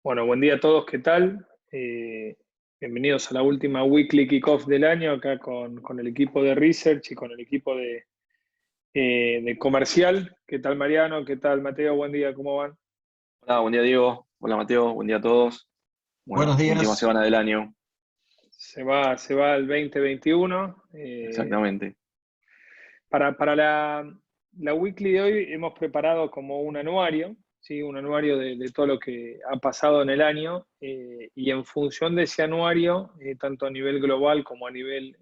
Bueno, buen día a todos, ¿qué tal? Bienvenidos a la última Weekly Kickoff del año, acá con el equipo de Research y con el equipo de Comercial. ¿Qué tal, Mariano? ¿Qué tal, Mateo? Buen día, ¿cómo van? Hola, buen día Diego. Hola Mateo, buen día a todos. Buenos Bueno, última días. semana del año, Se va el 2021. exactamente. Para la Weekly de hoy hemos preparado como un anuario, ¿sí? Un anuario de todo lo que ha pasado en el año, y en función de ese anuario, tanto a nivel global como a nivel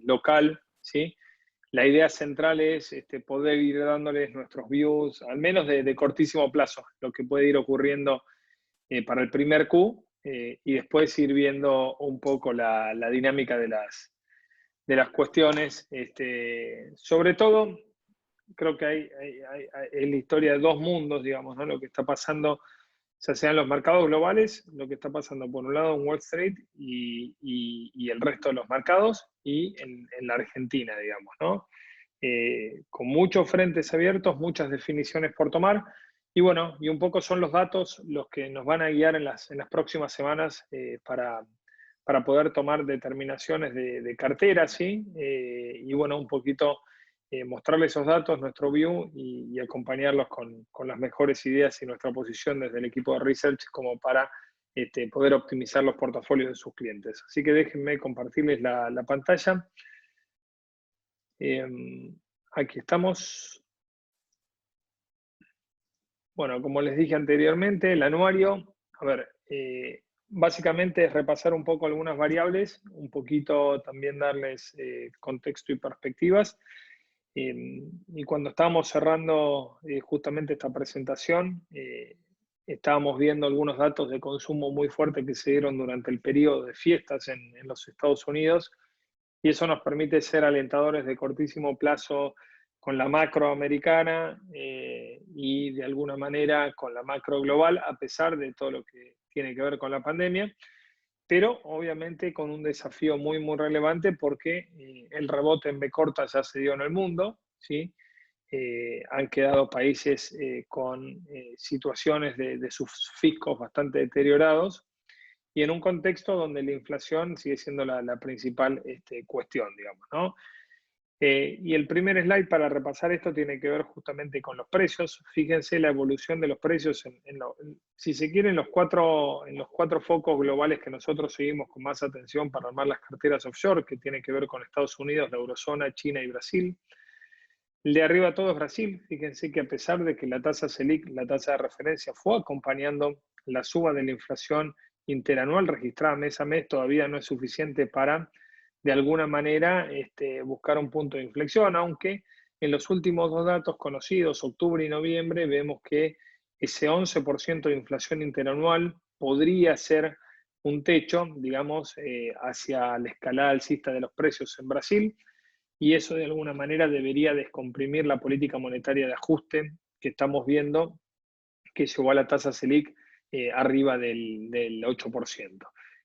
local, ¿sí? La idea central es poder ir dándoles nuestros views, al menos de cortísimo plazo, lo que puede ir ocurriendo para el primer Q, y después ir viendo un poco la dinámica de las cuestiones. Sobre todo, creo que hay la historia de dos mundos, digamos, ¿no? Lo que está pasando, ya sea en los mercados globales, lo que está pasando por un lado en Wall Street y el resto de los mercados, y en la Argentina, digamos, ¿no? Con muchos frentes abiertos, muchas definiciones por tomar. Y bueno, y un poco son los datos los que nos van a guiar en las próximas semanas, para poder tomar determinaciones de cartera, ¿sí? Y bueno, un poquito mostrarles esos datos, nuestro view, y acompañarlos con las mejores ideas y nuestra posición desde el equipo de Research como para poder optimizar los portafolios de sus clientes. Así que déjenme compartirles la pantalla. Aquí estamos. Bueno, como les dije anteriormente, el anuario, a ver, básicamente es repasar un poco algunas variables, un poquito también darles contexto y perspectivas. Y cuando estábamos cerrando justamente esta presentación, estábamos viendo algunos datos de consumo muy fuertes que se dieron durante el periodo de fiestas en los Estados Unidos, y eso nos permite ser alentadores de cortísimo plazo con la macro americana, y de alguna manera con la macro global, a pesar de todo lo que tiene que ver con la pandemia, pero obviamente con un desafío muy, muy relevante porque el rebote en B corta ya se dio en el mundo, ¿sí? Han quedado países con situaciones de sus fiscos bastante deteriorados, y en un contexto donde la inflación sigue siendo la principal cuestión, digamos, ¿no? Y el primer slide para repasar esto tiene que ver justamente con los precios. Fíjense la evolución de los precios, si se quiere, en los cuatro focos globales que nosotros seguimos con más atención para armar las carteras offshore, que tiene que ver con Estados Unidos, la Eurozona, China y Brasil. El de arriba todo es Brasil. Fíjense que a pesar de que la tasa Selic, la tasa de referencia, fue acompañando la suba de la inflación interanual registrada mes a mes, todavía no es suficiente para, de alguna manera, buscar un punto de inflexión, aunque en los últimos dos datos conocidos, octubre y noviembre, vemos que ese 11% de inflación interanual podría ser un techo, digamos, hacia la escalada alcista de los precios en Brasil, y eso de alguna manera debería descomprimir la política monetaria de ajuste que estamos viendo, que llevó a la tasa Selic arriba del 8%.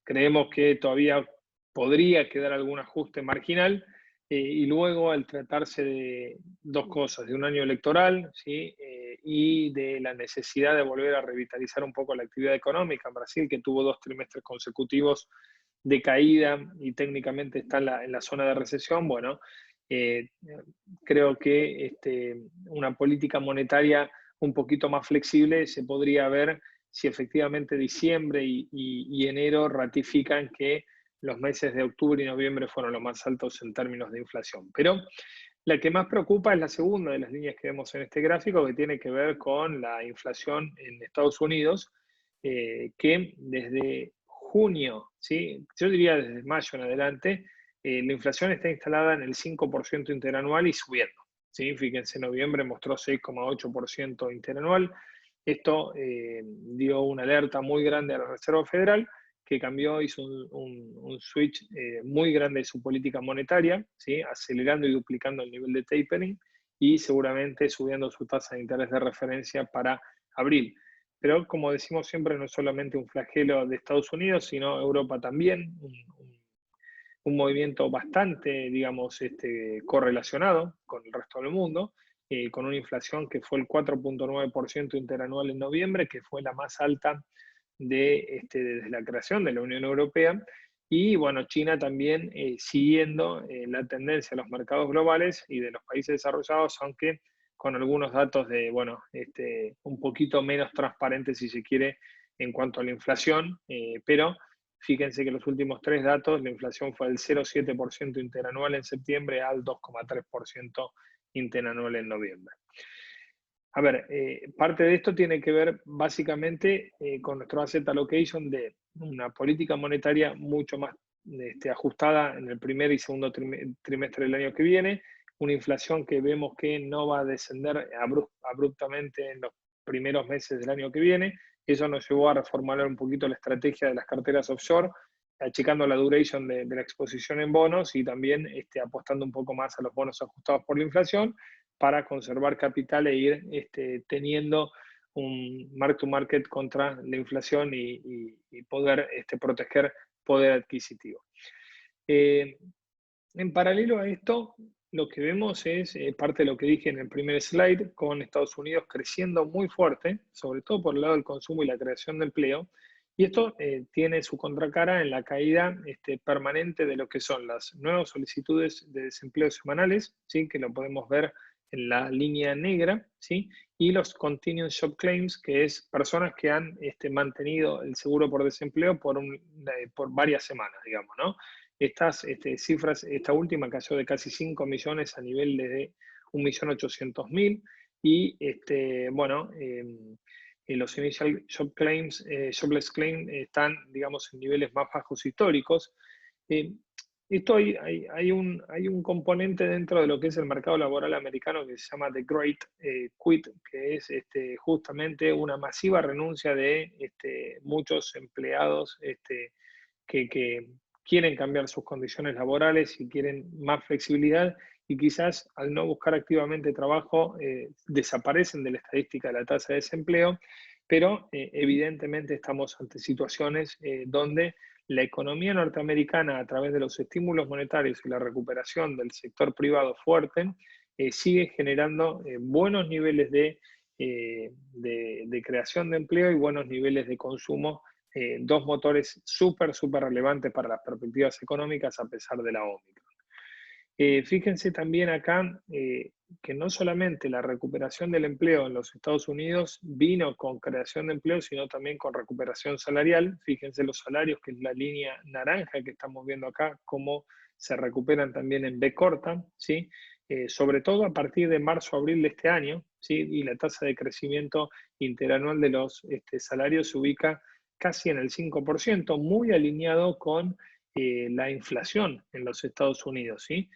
Creemos que todavía podría quedar algún ajuste marginal, y luego, al tratarse de dos cosas, de un año electoral, ¿sí? Y de la necesidad de volver a revitalizar un poco la actividad económica en Brasil, que tuvo 2 trimestres consecutivos de caída y técnicamente está en la zona de recesión. Bueno, eh, creo que una política monetaria un poquito más flexible se podría ver si efectivamente diciembre y enero ratifican que los meses de octubre y noviembre fueron los más altos en términos de inflación. Pero la que más preocupa es la segunda de las líneas que vemos en este gráfico, que tiene que ver con la inflación en Estados Unidos, que desde junio, ¿sí? Yo diría desde mayo en adelante, la inflación está instalada en el 5% interanual y subiendo, ¿sí? Fíjense, noviembre mostró 6,8% interanual. Esto dio una alerta muy grande a la Reserva Federal, que cambió, hizo un switch muy grande de su política monetaria, ¿sí? Acelerando y duplicando el nivel de tapering, y seguramente subiendo su tasa de interés de referencia para abril. Pero como decimos siempre, no es solamente un flagelo de Estados Unidos, sino Europa también, un movimiento bastante, digamos, correlacionado con el resto del mundo, con una inflación que fue el 4,9% interanual en noviembre, que fue la más alta desde la creación de la Unión Europea. Y bueno, China también siguiendo la tendencia de los mercados globales y de los países desarrollados, aunque con algunos datos bueno, un poquito menos transparentes, si se quiere, en cuanto a la inflación, pero fíjense que los últimos 3 datos, la inflación fue del 0,7% interanual en septiembre al 2,3% interanual en noviembre. A ver, parte de esto tiene que ver básicamente con nuestro asset allocation de una política monetaria mucho más ajustada en el primer y segundo trimestre del año que viene, una inflación que vemos que no va a descender abruptamente en los primeros meses del año que viene. Eso nos llevó a reformular un poquito la estrategia de las carteras offshore, achicando la duration de la exposición en bonos y también apostando un poco más a los bonos ajustados por la inflación, para conservar capital e ir teniendo un mark-to-market contra la inflación y poder proteger poder adquisitivo. En paralelo a esto, lo que vemos es parte de lo que dije en el primer slide, con Estados Unidos creciendo muy fuerte, sobre todo por el lado del consumo y la creación de empleo, y esto tiene su contracara en la caída permanente de lo que son las nuevas solicitudes de desempleo semanales, ¿sí? Que lo podemos ver en la línea negra, ¿sí? Y los continuous job claims, que es personas que han mantenido el seguro por desempleo por varias semanas, digamos, ¿no? Estas cifras, esta última cayó de casi 5 millones a nivel de 1.800.000 y bueno, los initial job claims, jobless claims están, digamos, en niveles más bajos históricos. Esto hay un componente dentro de lo que es el mercado laboral americano que se llama The Great Quit, que es justamente una masiva renuncia de muchos empleados que quieren cambiar sus condiciones laborales y quieren más flexibilidad y quizás al no buscar activamente trabajo desaparecen de la estadística de la tasa de desempleo, pero evidentemente estamos ante situaciones donde la economía norteamericana, a través de los estímulos monetarios y la recuperación del sector privado fuerte, sigue generando buenos niveles de creación de empleo y buenos niveles de consumo, dos motores súper relevantes para las perspectivas económicas a pesar de la Omicron. Fíjense también acá que no solamente la recuperación del empleo en los Estados Unidos vino con creación de empleo, sino también con recuperación salarial. Fíjense los salarios, que es la línea naranja que estamos viendo acá, cómo se recuperan también en B corta, ¿sí? Sobre todo a partir de marzo-abril de este año, ¿sí? Y la tasa de crecimiento interanual de los salarios se ubica casi en el 5%, muy alineado con la inflación en los Estados Unidos, ¿sí?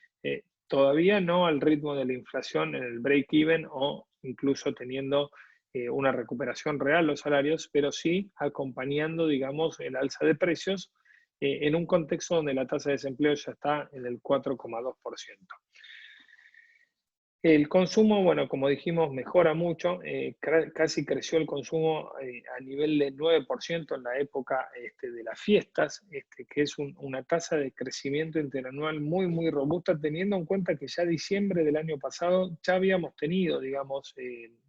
Todavía no al ritmo de la inflación en el break-even o incluso teniendo una recuperación real los salarios, pero sí acompañando, digamos, el alza de precios en un contexto donde la tasa de desempleo ya está en el 4,2%. El consumo, bueno, como dijimos, mejora mucho, casi creció el consumo a nivel de 9% en la época de las fiestas, que es una tasa de crecimiento interanual muy robusta, teniendo en cuenta que ya diciembre del año pasado ya habíamos tenido, digamos,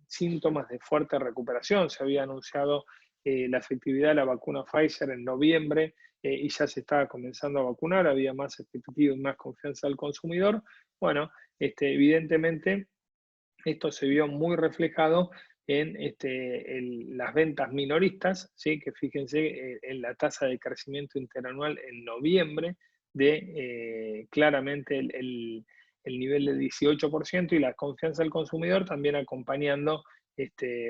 síntomas de fuerte recuperación. Se había anunciado la efectividad de la vacuna Pfizer en noviembre y ya se estaba comenzando a vacunar, había más expectativa y más confianza del consumidor. Bueno, evidentemente, esto se vio muy reflejado en las ventas minoristas, ¿sí? Que fíjense en la tasa de crecimiento interanual en noviembre de claramente el nivel del 18% y la confianza del consumidor también acompañando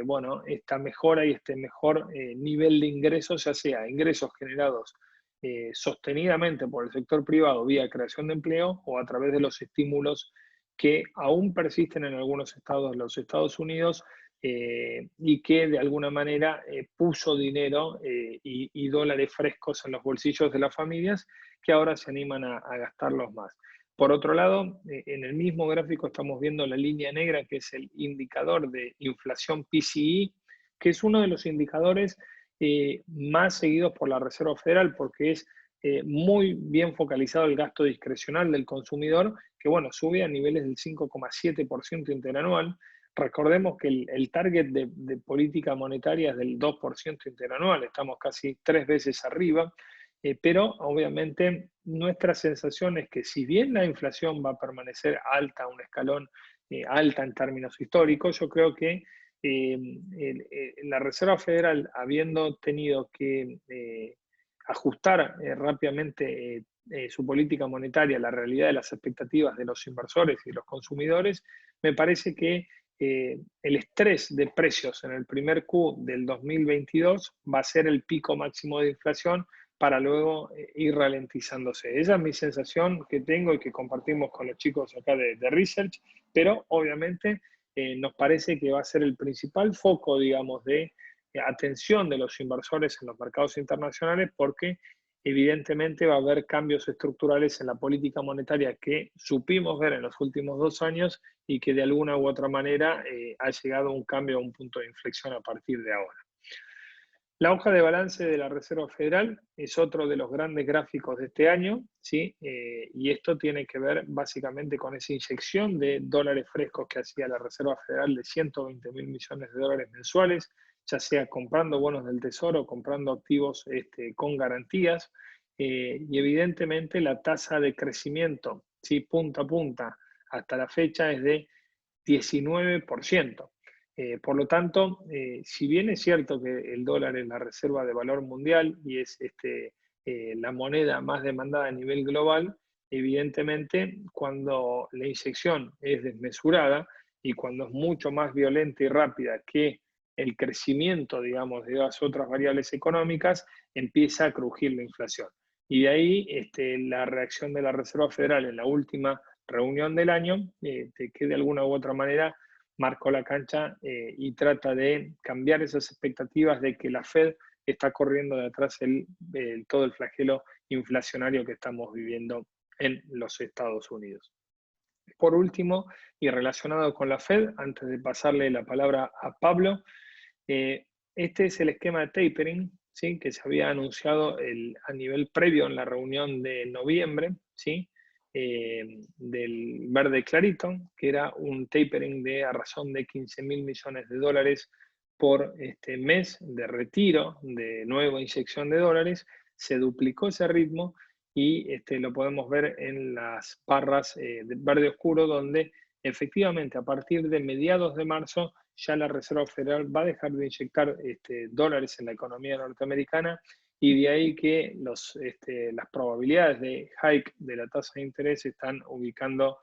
bueno, esta mejora y este mejor nivel de ingresos, ya sea ingresos generados sostenidamente por el sector privado vía creación de empleo o a través de los estímulos que aún persisten en algunos estados de los Estados Unidos y que de alguna manera puso dinero y dólares frescos en los bolsillos de las familias que ahora se animan a gastarlos más. Por otro lado, en el mismo gráfico estamos viendo la línea negra, que es el indicador de inflación PCE, que es uno de los indicadores más seguidos por la Reserva Federal, porque es muy bien focalizado el gasto discrecional del consumidor, que bueno, sube a niveles del 5,7% interanual. Recordemos que el target de política monetaria es del 2% interanual, estamos casi 3 veces arriba, pero obviamente nuestra sensación es que si bien la inflación va a permanecer alta, un escalón alta en términos históricos, yo creo que la Reserva Federal, habiendo tenido que ajustar rápidamente su política monetaria a la realidad de las expectativas de los inversores y los consumidores, me parece que el estrés de precios en el primer Q del 2022 va a ser el pico máximo de inflación para luego ir ralentizándose. Esa es mi sensación que tengo y que compartimos con los chicos acá de Research, pero obviamente nos parece que va a ser el principal foco, digamos, de atención de los inversores en los mercados internacionales, porque evidentemente va a haber cambios estructurales en la política monetaria que supimos ver en los últimos 2 años y que de alguna u otra manera ha llegado a un cambio, a un punto de inflexión a partir de ahora. La hoja de balance de la Reserva Federal es otro de los grandes gráficos de este año, ¿sí? Y esto tiene que ver básicamente con esa inyección de dólares frescos que hacía la Reserva Federal de 120.000 millones de dólares mensuales, ya sea comprando bonos del Tesoro, comprando activos con garantías, y evidentemente la tasa de crecimiento, ¿sí? Punta a punta hasta la fecha es de 19%. Por lo tanto, si bien es cierto que el dólar es la reserva de valor mundial y es la moneda más demandada a nivel global, evidentemente cuando la inyección es desmesurada y cuando es mucho más violenta y rápida que el crecimiento, digamos, de las otras variables económicas, empieza a crujir la inflación. Y de ahí la reacción de la Reserva Federal en la última reunión del año, que de alguna u otra manera marcó la cancha y trata de cambiar esas expectativas de que la Fed está corriendo detrás todo el flagelo inflacionario que estamos viviendo en los Estados Unidos. Por último, y relacionado con la Fed, antes de pasarle la palabra a Pablo, este es el esquema de tapering, ¿sí? Que se había anunciado a nivel previo en la reunión de noviembre, ¿sí? Del verde clarito, que era un tapering a razón de 15.000 millones de dólares por mes de retiro, de nueva inyección de dólares. Se duplicó ese ritmo y lo podemos ver en las barras de verde oscuro, donde efectivamente a partir de mediados de marzo ya la Reserva Federal va a dejar de inyectar dólares en la economía norteamericana, y de ahí que las probabilidades de hike de la tasa de interés se están ubicando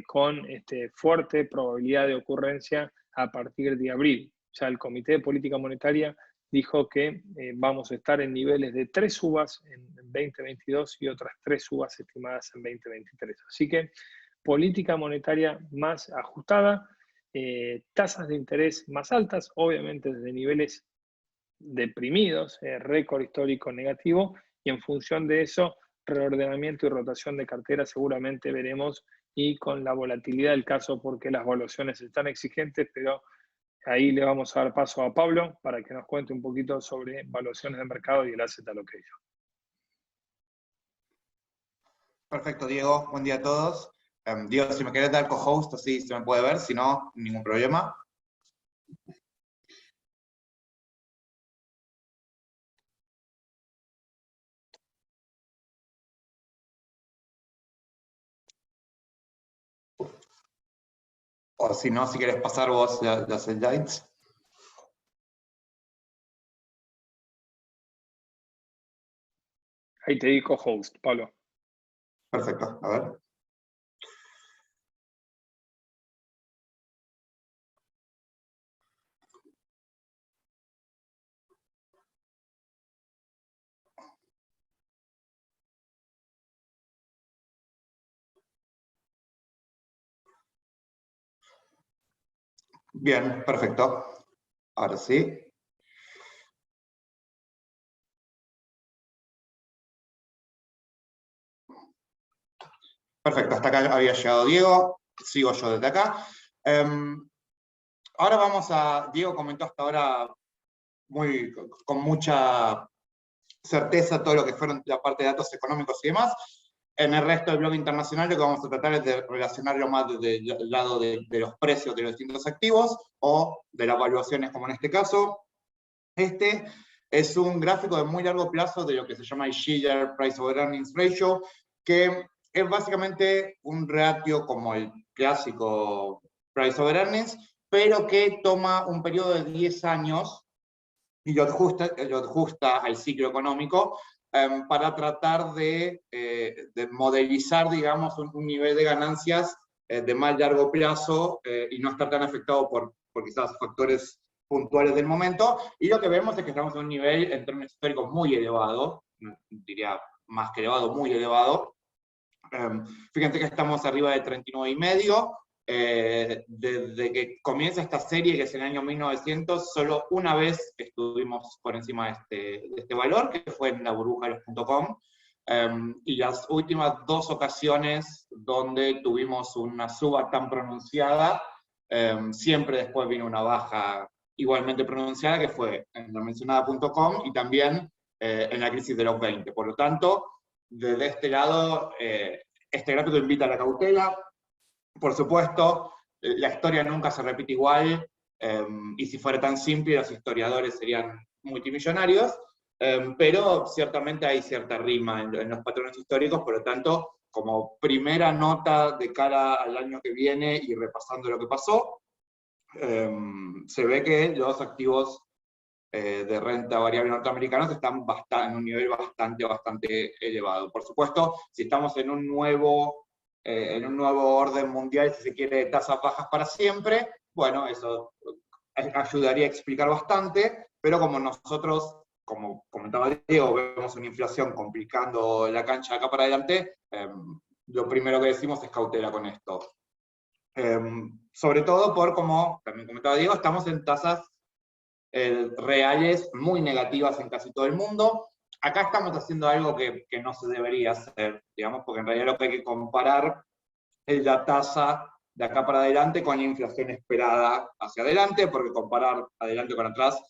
con fuerte probabilidad de ocurrencia a partir de abril. Ya el Comité de Política Monetaria dijo que vamos a estar en niveles de 3 subas en 2022 y otras 3 subas estimadas en 2023. Así que política monetaria más ajustada, tasas de interés más altas, obviamente desde niveles deprimidos, récord histórico negativo, y en función de eso, reordenamiento y rotación de cartera seguramente veremos, y con la volatilidad del caso, porque las valuaciones están exigentes, pero ahí le vamos a dar paso a Pablo para que nos cuente un poquito sobre valuaciones de mercado y el asset allocation. Perfecto, Diego. Buen día a todos. Diego, si me querés dar co-host, así se me puede ver, si no, ningún problema. O si no, si querés pasar vos las slides. Ahí te di co-host, Pablo. Perfecto, a ver. Bien, perfecto. Ahora sí. Perfecto, hasta acá había llegado Diego. Sigo yo desde acá. Ahora vamos a... Diego comentó hasta ahora con mucha certeza todo lo que fueron la parte de datos económicos y demás. En el resto del bloque internacional lo que vamos a tratar es de relacionarlo más desde el lado de los precios de los distintos activos o de las valuaciones como en este caso. Este es un gráfico de muy largo plazo de lo que se llama el Shiller Price over Earnings Ratio, que es básicamente un ratio como el clásico Price over Earnings, pero que toma un periodo de 10 años y lo ajusta al ciclo económico para tratar de modelizar, digamos, un nivel de ganancias de más largo plazo y no estar tan afectado por quizás factores puntuales del momento. Y lo que vemos es que estamos en un nivel en términos históricos muy elevado, diría más que elevado, muy elevado. Fíjense que estamos arriba de 39,5. Desde que comienza esta serie, que es en el año 1900, solo una vez estuvimos por encima de este valor, que fue en la burbuja de los .com, y las últimas 2 ocasiones donde tuvimos una suba tan pronunciada, siempre después vino una baja igualmente pronunciada, que fue en la mencionada .com y también en la crisis de los 20. Por lo tanto, desde este lado, este gráfico invita a la cautela. Por supuesto, la historia nunca se repite igual, y si fuera tan simple, los historiadores serían multimillonarios, pero ciertamente hay cierta rima en los patrones históricos. Por lo tanto, como primera nota de cara al año que viene y repasando lo que pasó, se ve que los activos de renta variable norteamericanos están en un nivel bastante elevado. Por supuesto, si estamos en un nuevo orden mundial, si se quiere, de tasas bajas para siempre, bueno, eso ayudaría a explicar bastante, pero como nosotros, como comentaba Diego, vemos una inflación complicando la cancha de acá para adelante, lo primero que decimos es cautela con esto. Sobre todo por, como también comentaba Diego, estamos en tasas reales muy negativas en casi todo el mundo. Acá estamos haciendo algo que no se debería hacer, digamos, porque en realidad lo que hay que comparar es la tasa de acá para adelante con la inflación esperada hacia adelante, porque comparar adelante con atrás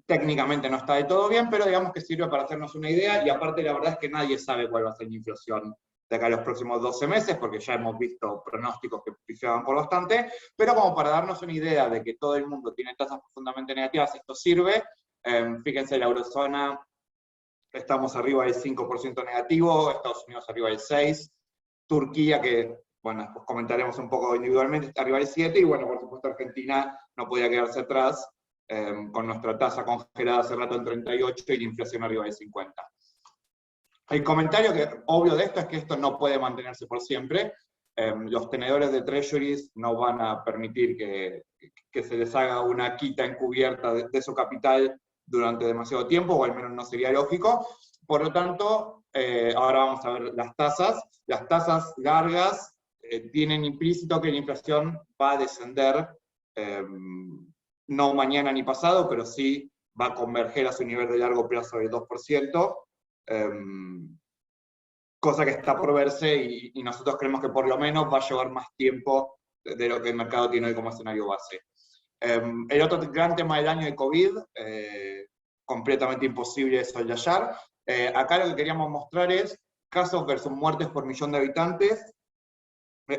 técnicamente no está de todo bien, pero digamos que sirve para hacernos una idea, y aparte la verdad es que nadie sabe cuál va a ser la inflación de acá a los próximos 12 meses, porque ya hemos visto pronósticos que pifiaban por bastante, pero como para darnos una idea de que todo el mundo tiene tasas profundamente negativas, esto sirve. Fíjense, la eurozona, estamos arriba del 5% negativo, Estados Unidos arriba del 6%, Turquía, que, bueno, pues comentaremos un poco individualmente, está arriba del 7%, y bueno, por supuesto Argentina no podía quedarse atrás, con nuestra tasa congelada hace rato en 38% y la inflación arriba del 50%. El comentario obvio de esto es que esto no puede mantenerse por siempre. Los tenedores de treasuries no van a permitir que se les haga una quita encubierta de su capital durante demasiado tiempo, o al menos no sería lógico. Por lo tanto, ahora vamos a ver las tasas. Las tasas largas tienen implícito que la inflación va a descender, no mañana ni pasado, pero sí va a converger a su nivel de largo plazo del 2%. Cosa que está por verse, y nosotros creemos que por lo menos va a llevar más tiempo de lo que el mercado tiene hoy como escenario base. El otro gran tema del año de COVID, completamente imposible de soldar. Acá lo que queríamos mostrar es casos versus muertes por millón de habitantes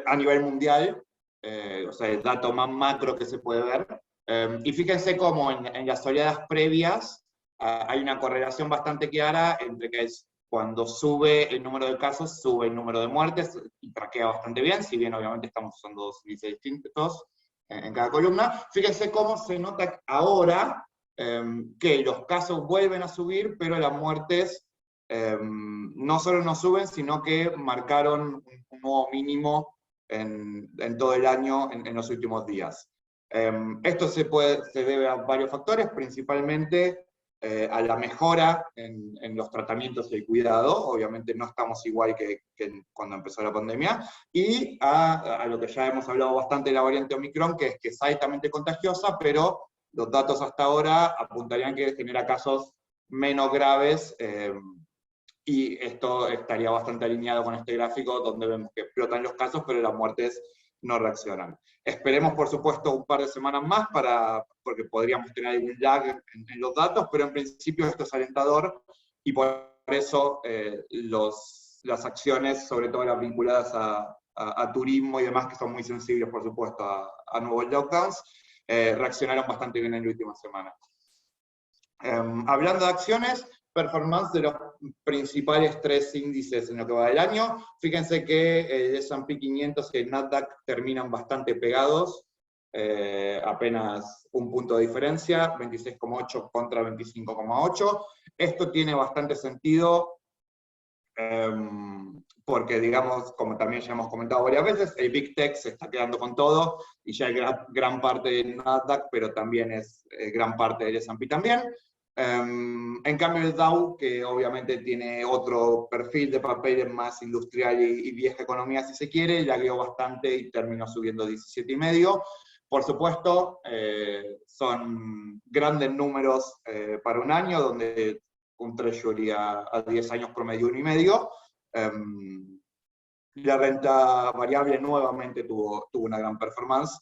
a nivel mundial, o sea, el dato más macro que se puede ver. Y fíjense cómo en las oleadas previas hay una correlación bastante clara entre que cuando sube el número de casos, sube el número de muertes, y traquea bastante bien, si bien obviamente estamos usando 2 índices distintos en cada columna. Fíjense cómo se nota ahora que los casos vuelven a subir, pero las muertes no solo no suben, sino que marcaron un nuevo mínimo en todo el año, en los últimos días. Esto se debe a varios factores, principalmente a la mejora en los tratamientos y el cuidado. Obviamente no estamos igual que cuando empezó la pandemia, y a lo que ya hemos hablado bastante de la variante Omicron, que es altamente contagiosa, pero los datos hasta ahora apuntarían que genera casos menos graves, y esto estaría bastante alineado con este gráfico, donde vemos que explotan los casos, pero las muertes no reaccionan. Esperemos, por supuesto, un par de semanas más, porque podríamos tener algún lag en los datos, pero en principio esto es alentador, y por eso los las acciones, sobre todo las vinculadas a turismo y demás, que son muy sensibles, por supuesto, a nuevos lockdowns, reaccionaron bastante bien en la última semana. Hablando de acciones, performance de los principales 3 índices en lo que va del año. Fíjense que el S&P 500 y el Nasdaq terminan bastante pegados, apenas un punto de diferencia, 26,8 contra 25,8. Esto tiene bastante sentido, porque, digamos, como también ya hemos comentado varias veces, el Big Tech se está quedando con todo, y ya hay gran parte del Nasdaq, pero también es gran parte del S&P también. En cambio el Dow, que obviamente tiene otro perfil de papeles más industrial y vieja economía si se quiere, lagueó bastante y terminó subiendo 17,5. Por supuesto, son grandes números para un año, donde un treasury a 10 años promedio 1,5. La renta variable nuevamente tuvo una gran performance.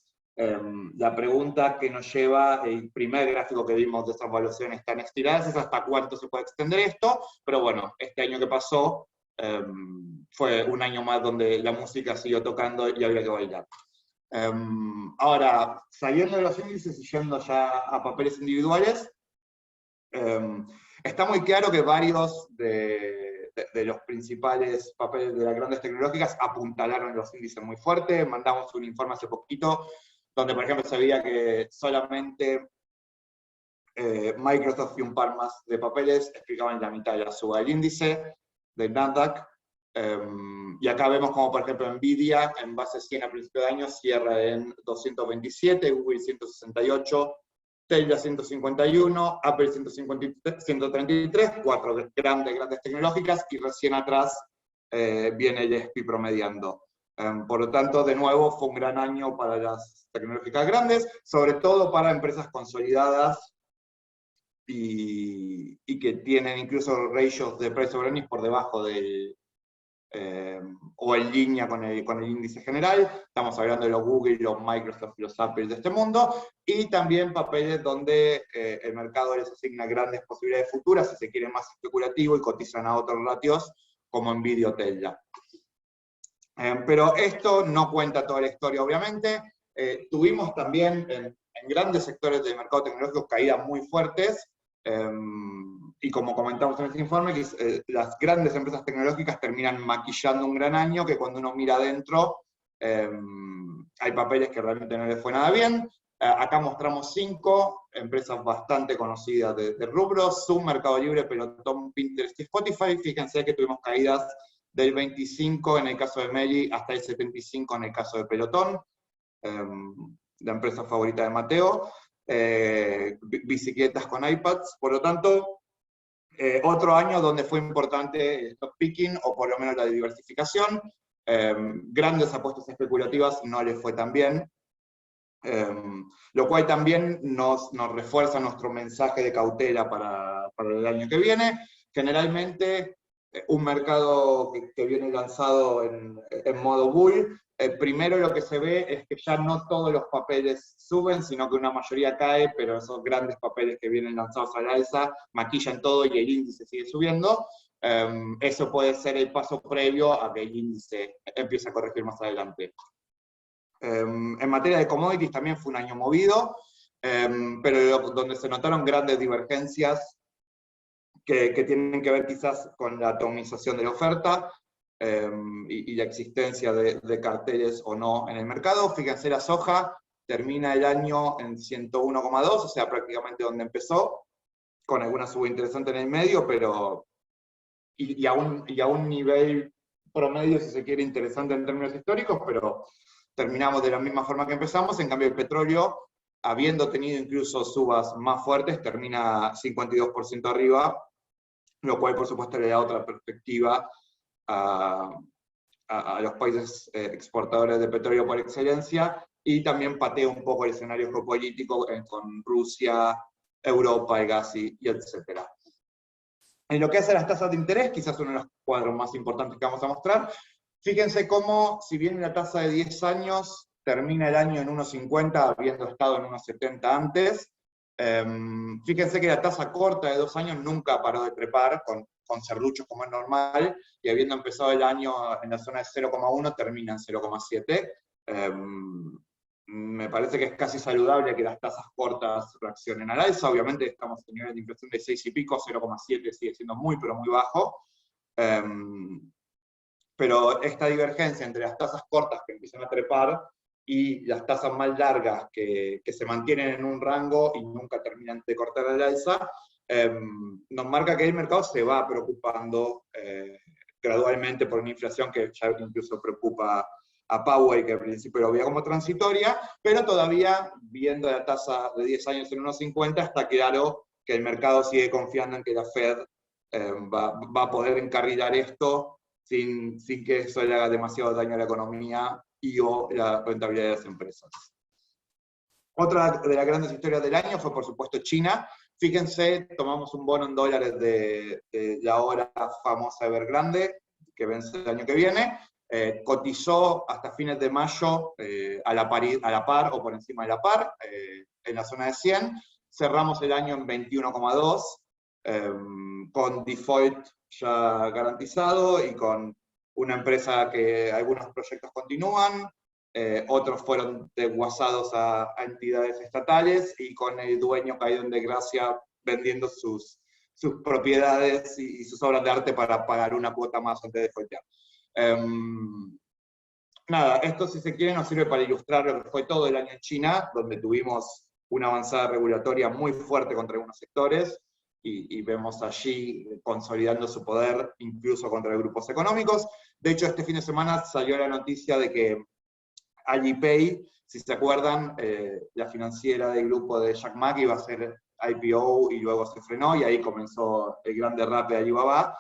La pregunta que nos lleva, el primer gráfico que vimos de esas evaluaciones tan estiradas, es hasta cuánto se puede extender esto, pero bueno, este año que pasó fue un año más donde la música siguió tocando y había que bailar. Ahora, saliendo de los índices y yendo ya a papeles individuales, está muy claro que varios de los principales papeles de las grandes tecnológicas apuntalaron los índices muy fuerte. Mandamos un informe hace poquito, donde por ejemplo se veía que solamente Microsoft y un par más de papeles explicaban la mitad de la suba del índice, del Nasdaq. Y acá vemos como por ejemplo Nvidia, en base 100 a principio de año, cierra en 227, Google 168, Tesla 151, Apple 133, 4 grandes tecnológicas, y recién atrás viene el S&P promediando. Por lo tanto, de nuevo, fue un gran año para las tecnológicas grandes, sobre todo para empresas consolidadas y que tienen incluso ratios de price over earnings por debajo del, o en línea con el índice general. Estamos hablando de los Google, los Microsoft, los Apple de este mundo, y también papeles donde el mercado les asigna grandes posibilidades futuras, si se quiere más especulativo, y cotizan a otros ratios, como Nvidia o Tesla. Pero esto no cuenta toda la historia, obviamente. Tuvimos también en grandes sectores del mercado tecnológico caídas muy fuertes, y como comentamos en este informe, que las grandes empresas tecnológicas terminan maquillando un gran año, que cuando uno mira adentro, hay papeles que realmente no les fue nada bien. Acá mostramos 5 empresas bastante conocidas de rubros: Zoom, Mercado Libre, Pelotón, Pinterest y Spotify. Fíjense que tuvimos caídas del 25 en el caso de Meli hasta el 75 en el caso de Pelotón, la empresa favorita de Mateo. Bicicletas con iPads. Por lo tanto, otro año donde fue importante el stock picking, o por lo menos la diversificación. Grandes apuestas especulativas no les fue tan bien, lo cual también nos refuerza nuestro mensaje de cautela para el año que viene. Generalmente, un mercado que viene lanzado en modo bull, primero lo que se ve es que ya no todos los papeles suben, sino que una mayoría cae, pero esos grandes papeles que vienen lanzados al alza maquillan todo y el índice sigue subiendo. Eso puede ser el paso previo a que el índice empiece a corregir más adelante. En materia de commodities también fue un año movido, pero donde se notaron grandes divergencias que tienen que ver quizás con la atomización de la oferta y la existencia de carteles o no en el mercado. Fíjense, la soja termina el año en 101,2, o sea, prácticamente donde empezó, con alguna suba interesante en el medio, pero y a un nivel promedio, si se quiere, interesante en términos históricos, pero terminamos de la misma forma que empezamos. En cambio, el petróleo, habiendo tenido incluso subas más fuertes, termina 52% arriba, lo cual por supuesto le da otra perspectiva a los países exportadores de petróleo por excelencia, y también patea un poco el escenario geopolítico con Rusia, Europa, el gas y etc. En lo que hace a las tasas de interés, quizás uno de los cuadros más importantes que vamos a mostrar, fíjense cómo, si bien la tasa de 10 años termina el año en 1,50, habiendo estado en 1,70 antes, Fíjense que la tasa corta de 2 años nunca paró de trepar, con serruchos como es normal, y habiendo empezado el año en la zona de 0,1, termina en 0,7. Me parece que es casi saludable que las tasas cortas reaccionen al alza. Obviamente estamos en nivel de inflación de 6 y pico, 0,7 sigue siendo muy, pero muy bajo. Pero esta divergencia entre las tasas cortas que empiezan a trepar y las tasas más largas que se mantienen en un rango y nunca terminan de cortar el alza, nos marca que el mercado se va preocupando gradualmente por una inflación que ya incluso preocupa a Powell, que al principio lo veía como transitoria, pero todavía, viendo la tasa de 10 años en 1,50, está claro que el mercado sigue confiando en que la Fed va a poder encarrilar esto sin que eso le haga demasiado daño a la economía y o la rentabilidad de las empresas. Otra de las grandes historias del año fue, por supuesto, China. Fíjense, tomamos un bono en dólares de la ahora famosa Evergrande, que vence el año que viene. Cotizó hasta fines de mayo a la par o por encima de la par, en la zona de 100. Cerramos el año en 21,2, con default ya garantizado y con una empresa que algunos proyectos continúan, otros fueron desguazados a entidades estatales y con el dueño caído en desgracia vendiendo sus propiedades y sus obras de arte para pagar una cuota más antes de defaultear. Nada, esto, si se quiere, nos sirve para ilustrar lo que fue todo el año en China, donde tuvimos una avanzada regulatoria muy fuerte contra algunos sectores, y vemos allí consolidando su poder incluso contra grupos económicos. De hecho, este fin de semana salió la noticia de que Alipay, si se acuerdan, la financiera del grupo de Jack Ma, iba a hacer IPO y luego se frenó, y ahí comenzó el gran derrape de Alibaba.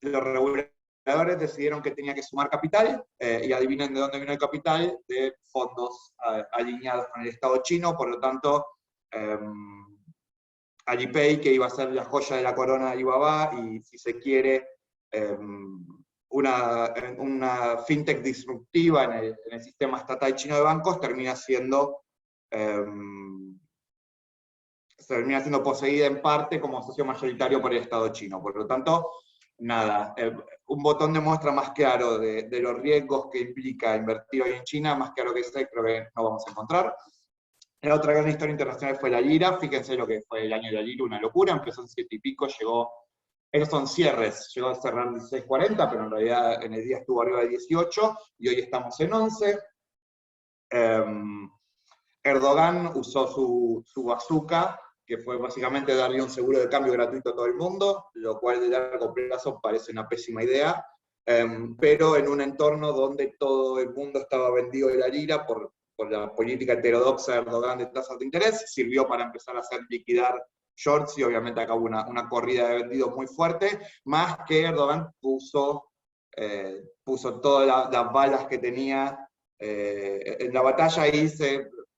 Los reguladores decidieron que tenía que sumar capital, y adivinen de dónde vino el capital, de fondos alineados con el Estado chino. Por lo tanto, Alipay, que iba a ser la joya de la corona de Alibaba, y si se quiere, una fintech disruptiva en el sistema estatal chino de bancos, termina siendo poseída en parte como socio mayoritario por el Estado chino. Por lo tanto, nada, un botón de muestra más claro de los riesgos que implica invertir hoy en China, más claro que ese, creo que no vamos a encontrar. La otra gran historia internacional fue la lira. Fíjense lo que fue el año de la lira, una locura. Empezó en 7 y pico, llegó, esos son cierres, llegó a cerrar 16.40, pero en realidad en el día estuvo arriba de 18, y hoy estamos en 11. Erdogan usó su bazooka, que fue básicamente darle un seguro de cambio gratuito a todo el mundo, lo cual de largo plazo parece una pésima idea, pero en un entorno donde todo el mundo estaba vendido de la lira por la política heterodoxa de Erdogan de tasas de interés, sirvió para empezar a hacer liquidar shorts, y obviamente acá hubo una corrida de vendidos muy fuerte, más que Erdogan puso todas las balas que tenía en la batalla. Y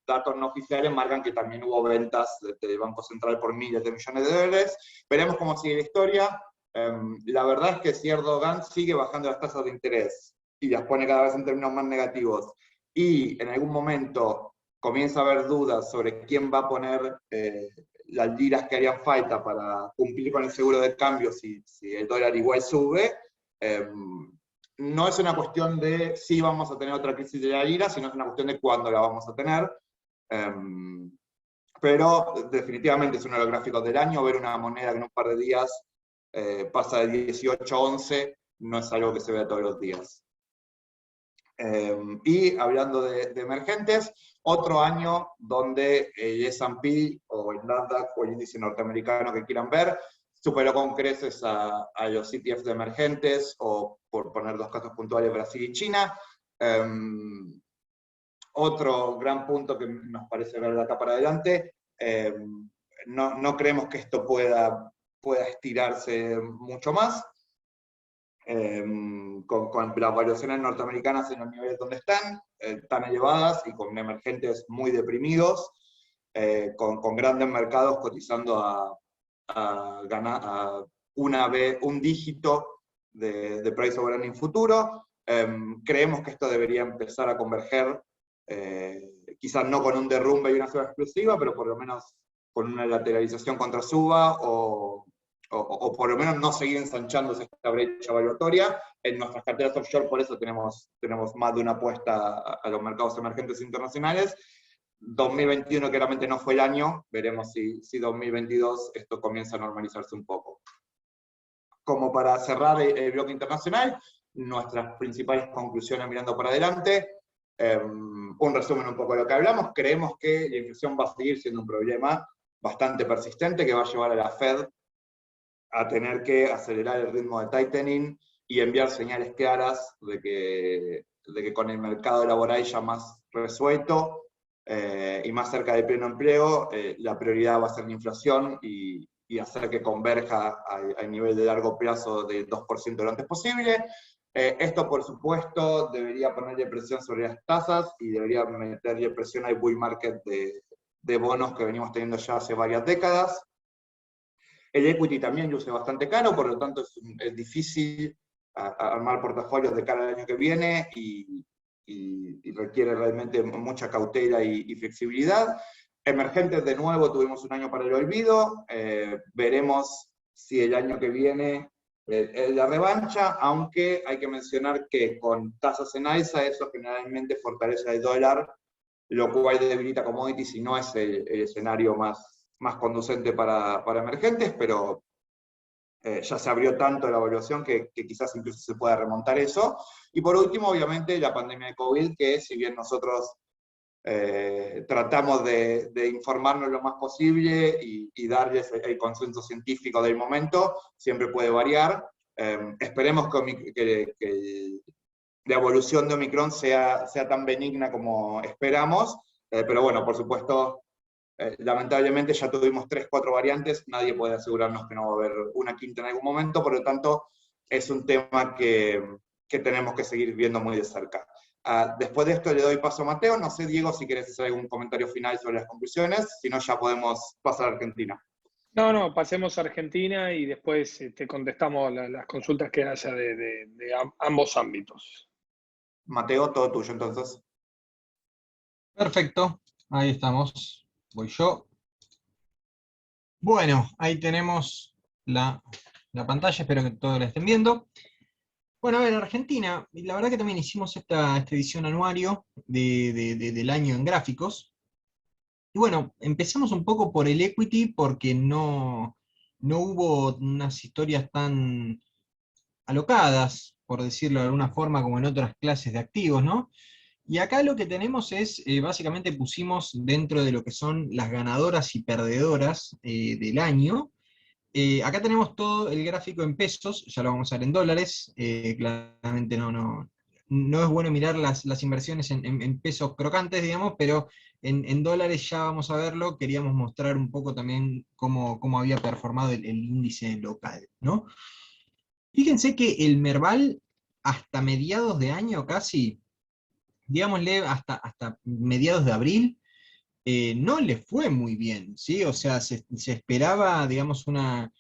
datos no oficiales marcan que también hubo ventas del Banco Central por miles de millones de dólares. Veremos cómo sigue la historia. La verdad es que si Erdogan sigue bajando las tasas de interés y las pone cada vez en términos más negativos, y en algún momento comienza a haber dudas sobre quién va a poner las liras que harían falta para cumplir con el seguro de cambio si el dólar igual sube, no es una cuestión de si vamos a tener otra crisis de la lira, sino es una cuestión de cuándo la vamos a tener. Pero definitivamente es uno de los gráficos del año. Ver una moneda que en un par de días pasa de 18 a 11 no es algo que se vea todos los días. Y hablando de emergentes, otro año donde el S&P o el Nasdaq o el índice norteamericano que quieran ver superó con creces a los ETFs de emergentes, o por poner dos casos puntuales, Brasil y China. Otro gran punto que nos parece ver de acá para adelante, no creemos que esto pueda estirarse mucho más, con las valuaciones norteamericanas en los niveles donde están, tan elevadas, y con emergentes muy deprimidos, con grandes mercados cotizando a ganar a un dígito de price over earning futuro. Creemos que esto debería empezar a converger quizás no con un derrumbe y una suba explosiva, pero por lo menos con una lateralización contra suba, o por lo menos no seguir ensanchándose esta brecha valuatoria. En nuestras carteras offshore por eso tenemos más de una apuesta a los mercados emergentes internacionales. 2021 claramente no fue el año, veremos si 2022 esto comienza a normalizarse un poco. Como para cerrar el bloque internacional, nuestras principales conclusiones mirando para adelante, un resumen un poco de lo que hablamos. Creemos que la inflación va a seguir siendo un problema bastante persistente que va a llevar a la Fed a tener que acelerar el ritmo de tightening y enviar señales claras de que con el mercado laboral ya más resuelto y más cerca del pleno empleo, la prioridad va a ser la inflación y hacer que converja al nivel de largo plazo del 2% lo antes posible. Esto, por supuesto, debería ponerle presión sobre las tasas y debería meterle presión al bull market de bonos que venimos teniendo ya hace varias décadas. El equity también luce bastante caro, por lo tanto es difícil armar portafolios de cara al año que viene y requiere realmente mucha cautela y flexibilidad. Emergentes, de nuevo, tuvimos un año para el olvido. Veremos si el año que viene es la revancha, aunque hay que mencionar que con tasas en alza eso generalmente fortalece el dólar, lo cual debilita commodities y no es el escenario más conducente para emergentes, pero ya se abrió tanto la evaluación que quizás incluso se pueda remontar eso. Y por último, obviamente, la pandemia de COVID, que si bien nosotros tratamos de informarnos lo más posible y darles el consenso científico del momento, siempre puede variar. Esperemos que la evolución de Omicron sea tan benigna como esperamos, pero bueno, por supuesto, lamentablemente ya tuvimos 3, 4 variantes, nadie puede asegurarnos que no va a haber una quinta en algún momento, por lo tanto es un tema que tenemos que seguir viendo muy de cerca. Después de esto le doy paso a Mateo, no sé, Diego, si quieres hacer algún comentario final sobre las conclusiones, si no ya podemos pasar a Argentina. No, pasemos a Argentina y después te contestamos las consultas que haya de ambos ámbitos. Mateo, todo tuyo entonces. Perfecto, ahí estamos. Voy yo. Bueno, ahí tenemos la pantalla, espero que todos la estén viendo. Bueno, a ver, Argentina, la verdad que también hicimos esta edición anuario del año en gráficos. Y bueno, empezamos un poco por el equity porque no hubo unas historias tan alocadas, por decirlo de alguna forma, como en otras clases de activos, ¿no? Y acá lo que tenemos es, básicamente pusimos dentro de lo que son las ganadoras y perdedoras del año. Acá tenemos todo el gráfico en pesos, ya lo vamos a ver en dólares, claramente no es bueno mirar las inversiones en pesos crocantes, digamos, pero en dólares ya vamos a verlo. Queríamos mostrar un poco también cómo había performado el índice local, ¿no? Fíjense que el Merval, hasta mediados de año casi, digámosle hasta mediados de abril, no le fue muy bien, ¿sí? O sea, se esperaba, digamos, una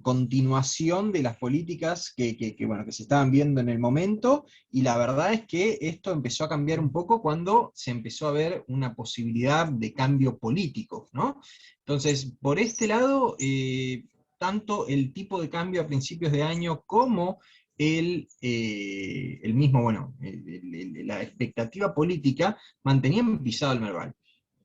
continuación de las políticas bueno, que se estaban viendo en el momento, y la verdad es que esto empezó a cambiar un poco cuando se empezó a ver una posibilidad de cambio político, ¿no? Entonces, por este lado, tanto el tipo de cambio a principios de año como el mismo, bueno, la expectativa política mantenían pisado el Merval.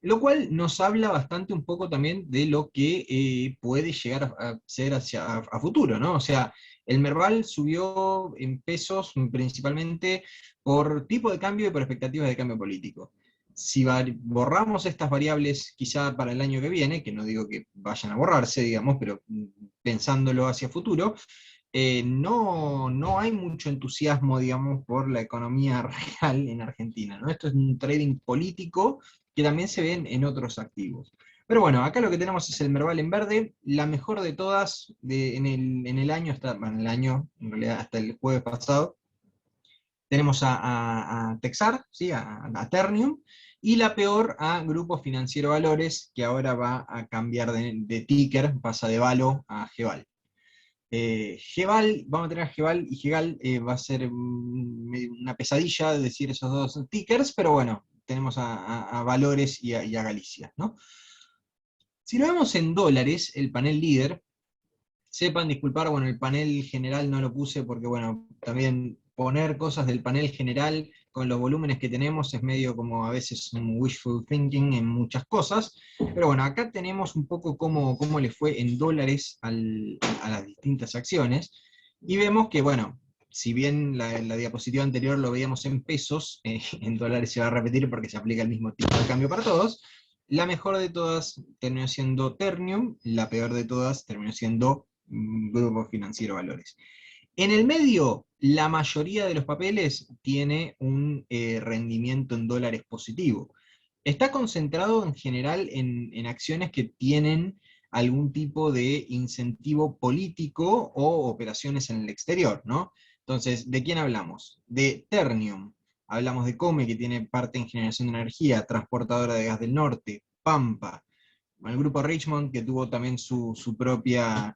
Lo cual nos habla bastante un poco también de lo que puede llegar a ser a futuro, ¿no? O sea, el Merval subió en pesos principalmente por tipo de cambio y por expectativas de cambio político. Si borramos estas variables quizá para el año que viene, que no digo que vayan a borrarse, digamos, pero pensándolo hacia futuro, no hay mucho entusiasmo, digamos, por la economía real en Argentina, ¿no? Esto es un trading político que también se ven en otros activos. Pero bueno, acá lo que tenemos es el Merval en verde, la mejor de todas en el año, en realidad hasta el jueves pasado. Tenemos a Texar, ¿sí? a Ternium, y la peor a Grupo Financiero Valores, que ahora va a cambiar de ticker, pasa de Valo a Geval. Geval, vamos a tener Geval y Gegal, va a ser una pesadilla decir esos dos tickers, pero bueno, tenemos a Valores y a Galicia, ¿no? Si lo vemos en dólares, el panel líder, sepan disculpar, bueno, el panel general no lo puse porque, bueno, también poner cosas del panel general con los volúmenes que tenemos es medio como a veces un wishful thinking en muchas cosas, pero bueno, acá tenemos un poco cómo le fue en dólares a las distintas acciones, y vemos que, bueno, si bien la diapositiva anterior lo veíamos en pesos, en dólares se va a repetir porque se aplica el mismo tipo de cambio para todos. La mejor de todas terminó siendo Ternium, la peor de todas terminó siendo Grupo Financiero Valores. En el medio, la mayoría de los papeles tiene un rendimiento en dólares positivo. Está concentrado en general en acciones que tienen algún tipo de incentivo político o operaciones en el exterior, ¿no? Entonces, ¿de quién hablamos? De Ternium. Hablamos de Come, que tiene parte en generación de energía, transportadora de gas del norte, Pampa, el grupo Richmond, que tuvo también su propia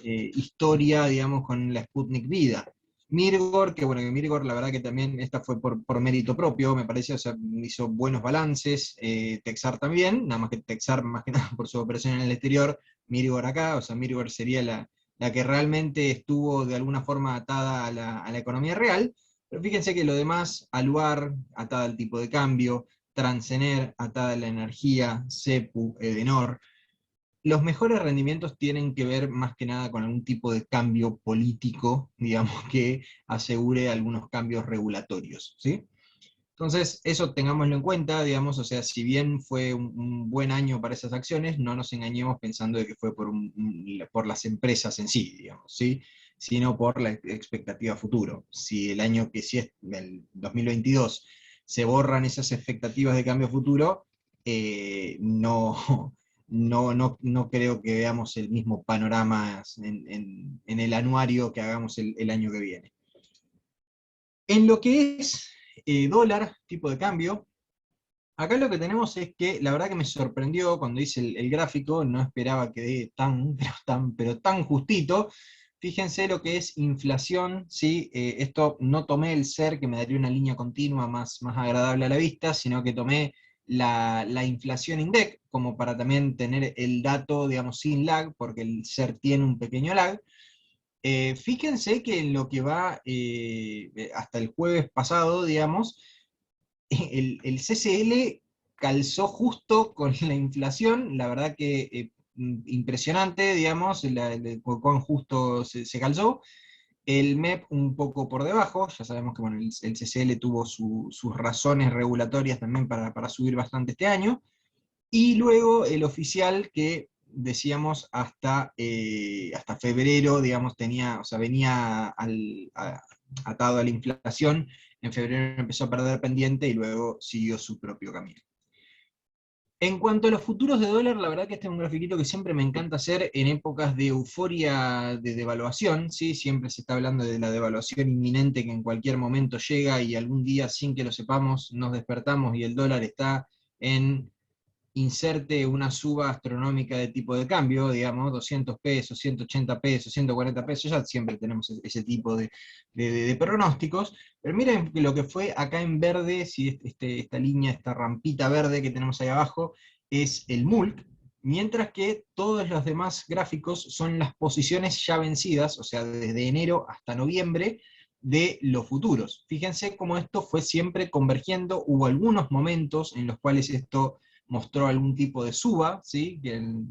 historia, digamos, con la Sputnik Vida. Mirgor, que bueno, que Mirgor la verdad que también esta fue por mérito propio, me parece, o sea, hizo buenos balances, Texar también, nada más que Texar más que nada por su operación en el exterior, Mirgor acá, o sea, Mirgor sería la que realmente estuvo de alguna forma atada a la economía real, pero fíjense que lo demás, Aluar, atada al tipo de cambio, Transener, atada a la energía, Cepu, Edenor, los mejores rendimientos tienen que ver más que nada con algún tipo de cambio político, digamos, que asegure algunos cambios regulatorios, ¿sí? Entonces, eso tengámoslo en cuenta, digamos, o sea, si bien fue un buen año para esas acciones, no nos engañemos pensando de que fue por las empresas en sí, digamos, ¿sí? Sino por la expectativa futuro. Si el año que sí es el 2022 se borran esas expectativas de cambio futuro, no creo que veamos el mismo panorama en el anuario que hagamos el año que viene. En lo que es dólar, tipo de cambio, acá lo que tenemos es que la verdad que me sorprendió cuando hice el gráfico, no esperaba que dé pero tan justito. Fíjense lo que es inflación, ¿sí? Esto no tomé el SER, que me daría una línea continua más agradable a la vista, sino que tomé la inflación index, como para también tener el dato, digamos, sin lag, porque el SER tiene un pequeño lag. Fíjense que en lo que va hasta el jueves pasado, digamos, el CCL calzó justo con la inflación, la verdad que impresionante, digamos, cuán justo se calzó. El MEP un poco por debajo, ya sabemos que bueno, el CCL tuvo sus razones regulatorias también para subir bastante este año, y luego el oficial que decíamos hasta febrero, digamos, venía atado a la inflación, en febrero empezó a perder pendiente y luego siguió su propio camino. En cuanto a los futuros de dólar, la verdad que este es un grafiquito que siempre me encanta hacer en épocas de euforia de devaluación, ¿sí? Siempre se está hablando de la devaluación inminente que en cualquier momento llega y algún día sin que lo sepamos nos despertamos y el dólar está en inserte una suba astronómica de tipo de cambio, digamos, 200 pesos, 180 pesos, 140 pesos, ya siempre tenemos ese tipo de pronósticos, pero miren lo que fue acá en verde, si esta línea, esta rampita verde que tenemos ahí abajo, es el MULC, mientras que todos los demás gráficos son las posiciones ya vencidas, o sea, desde enero hasta noviembre, de los futuros. Fíjense cómo esto fue siempre convergiendo, hubo algunos momentos en los cuales esto mostró algún tipo de suba, ¿sí?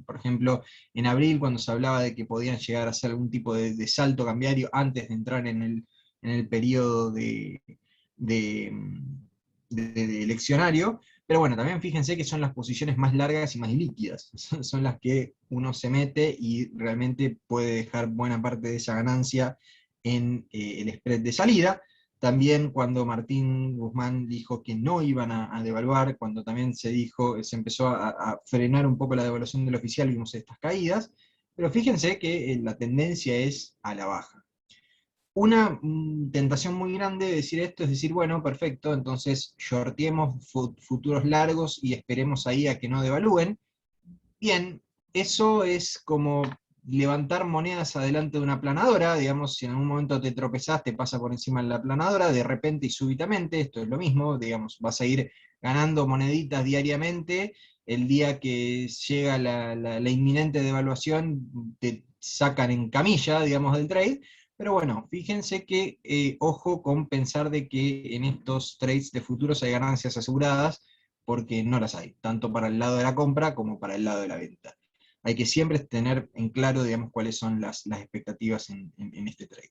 Por ejemplo, en abril cuando se hablaba de que podían llegar a hacer algún tipo de salto cambiario antes de entrar en el periodo de eleccionario, pero bueno, también fíjense que son las posiciones más largas y más líquidas, son las que uno se mete y realmente puede dejar buena parte de esa ganancia en el spread de salida. También cuando Martín Guzmán dijo que no iban a devaluar, cuando también se empezó a frenar un poco la devaluación del oficial, vimos estas caídas, pero fíjense que la tendencia es a la baja. Una tentación muy grande de decir esto es decir, bueno, perfecto, entonces shorteemos futuros largos y esperemos ahí a que no devalúen. Bien, eso es como levantar monedas adelante de una aplanadora, digamos, si en algún momento te tropezás, te pasa por encima de la aplanadora, de repente y súbitamente, esto es lo mismo, digamos, vas a ir ganando moneditas diariamente. El día que llega la inminente devaluación, te sacan en camilla, digamos, del trade. Pero bueno, fíjense que ojo con pensar de que en estos trades de futuros hay ganancias aseguradas, porque no las hay, tanto para el lado de la compra como para el lado de la venta. Hay que siempre tener en claro, digamos, cuáles son las expectativas en este trade.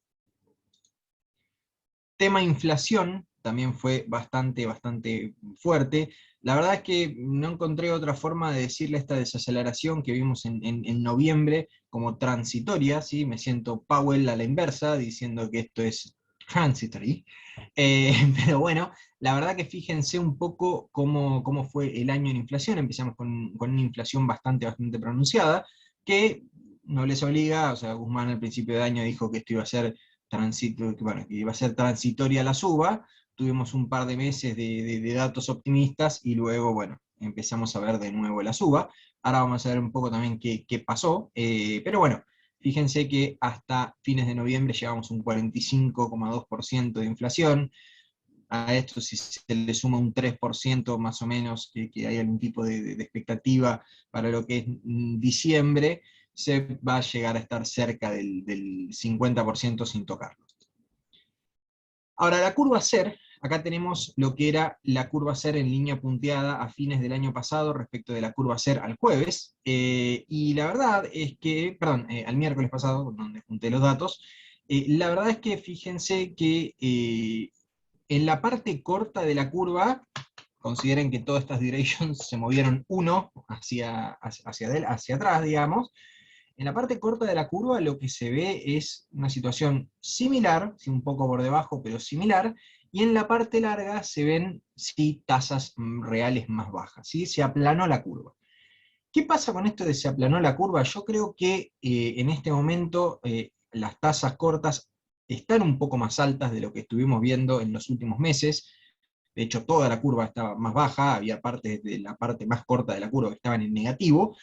Tema inflación también fue bastante fuerte. La verdad es que no encontré otra forma de decirle esta desaceleración que vimos en noviembre como transitoria, ¿sí? Me siento Powell a la inversa, diciendo que esto es transitory. Pero bueno, la verdad que fíjense un poco cómo fue el año en inflación. Empezamos con una inflación bastante pronunciada, que no les obliga, o sea, Guzmán al principio de año dijo que esto iba a ser que iba a ser transitoria la suba. Tuvimos un par de meses de datos optimistas y luego, bueno, empezamos a ver de nuevo la suba. Ahora vamos a ver un poco también qué pasó, pero bueno, fíjense que hasta fines de noviembre llevamos un 45,2% de inflación. A esto si se le suma un 3% más o menos, que hay algún tipo de expectativa para lo que es diciembre, se va a llegar a estar cerca del 50% sin tocarlo. Ahora, la curva SER, acá tenemos lo que era la curva SER en línea punteada a fines del año pasado respecto de la curva SER al jueves, y la verdad es que, perdón, al miércoles pasado, donde junté los datos, la verdad es que fíjense que en la parte corta de la curva, consideren que todas estas durations se movieron uno hacia atrás, digamos. En la parte corta de la curva lo que se ve es una situación similar, sí, un poco por debajo, pero similar, y en la parte larga se ven sí, tasas reales más bajas, ¿sí? Se aplanó la curva. ¿Qué pasa con esto de se aplanó la curva? Yo creo que en este momento las tasas cortas están un poco más altas de lo que estuvimos viendo en los últimos meses. De hecho, toda la curva estaba más baja, había partes de la parte más corta de la curva que estaban en negativo.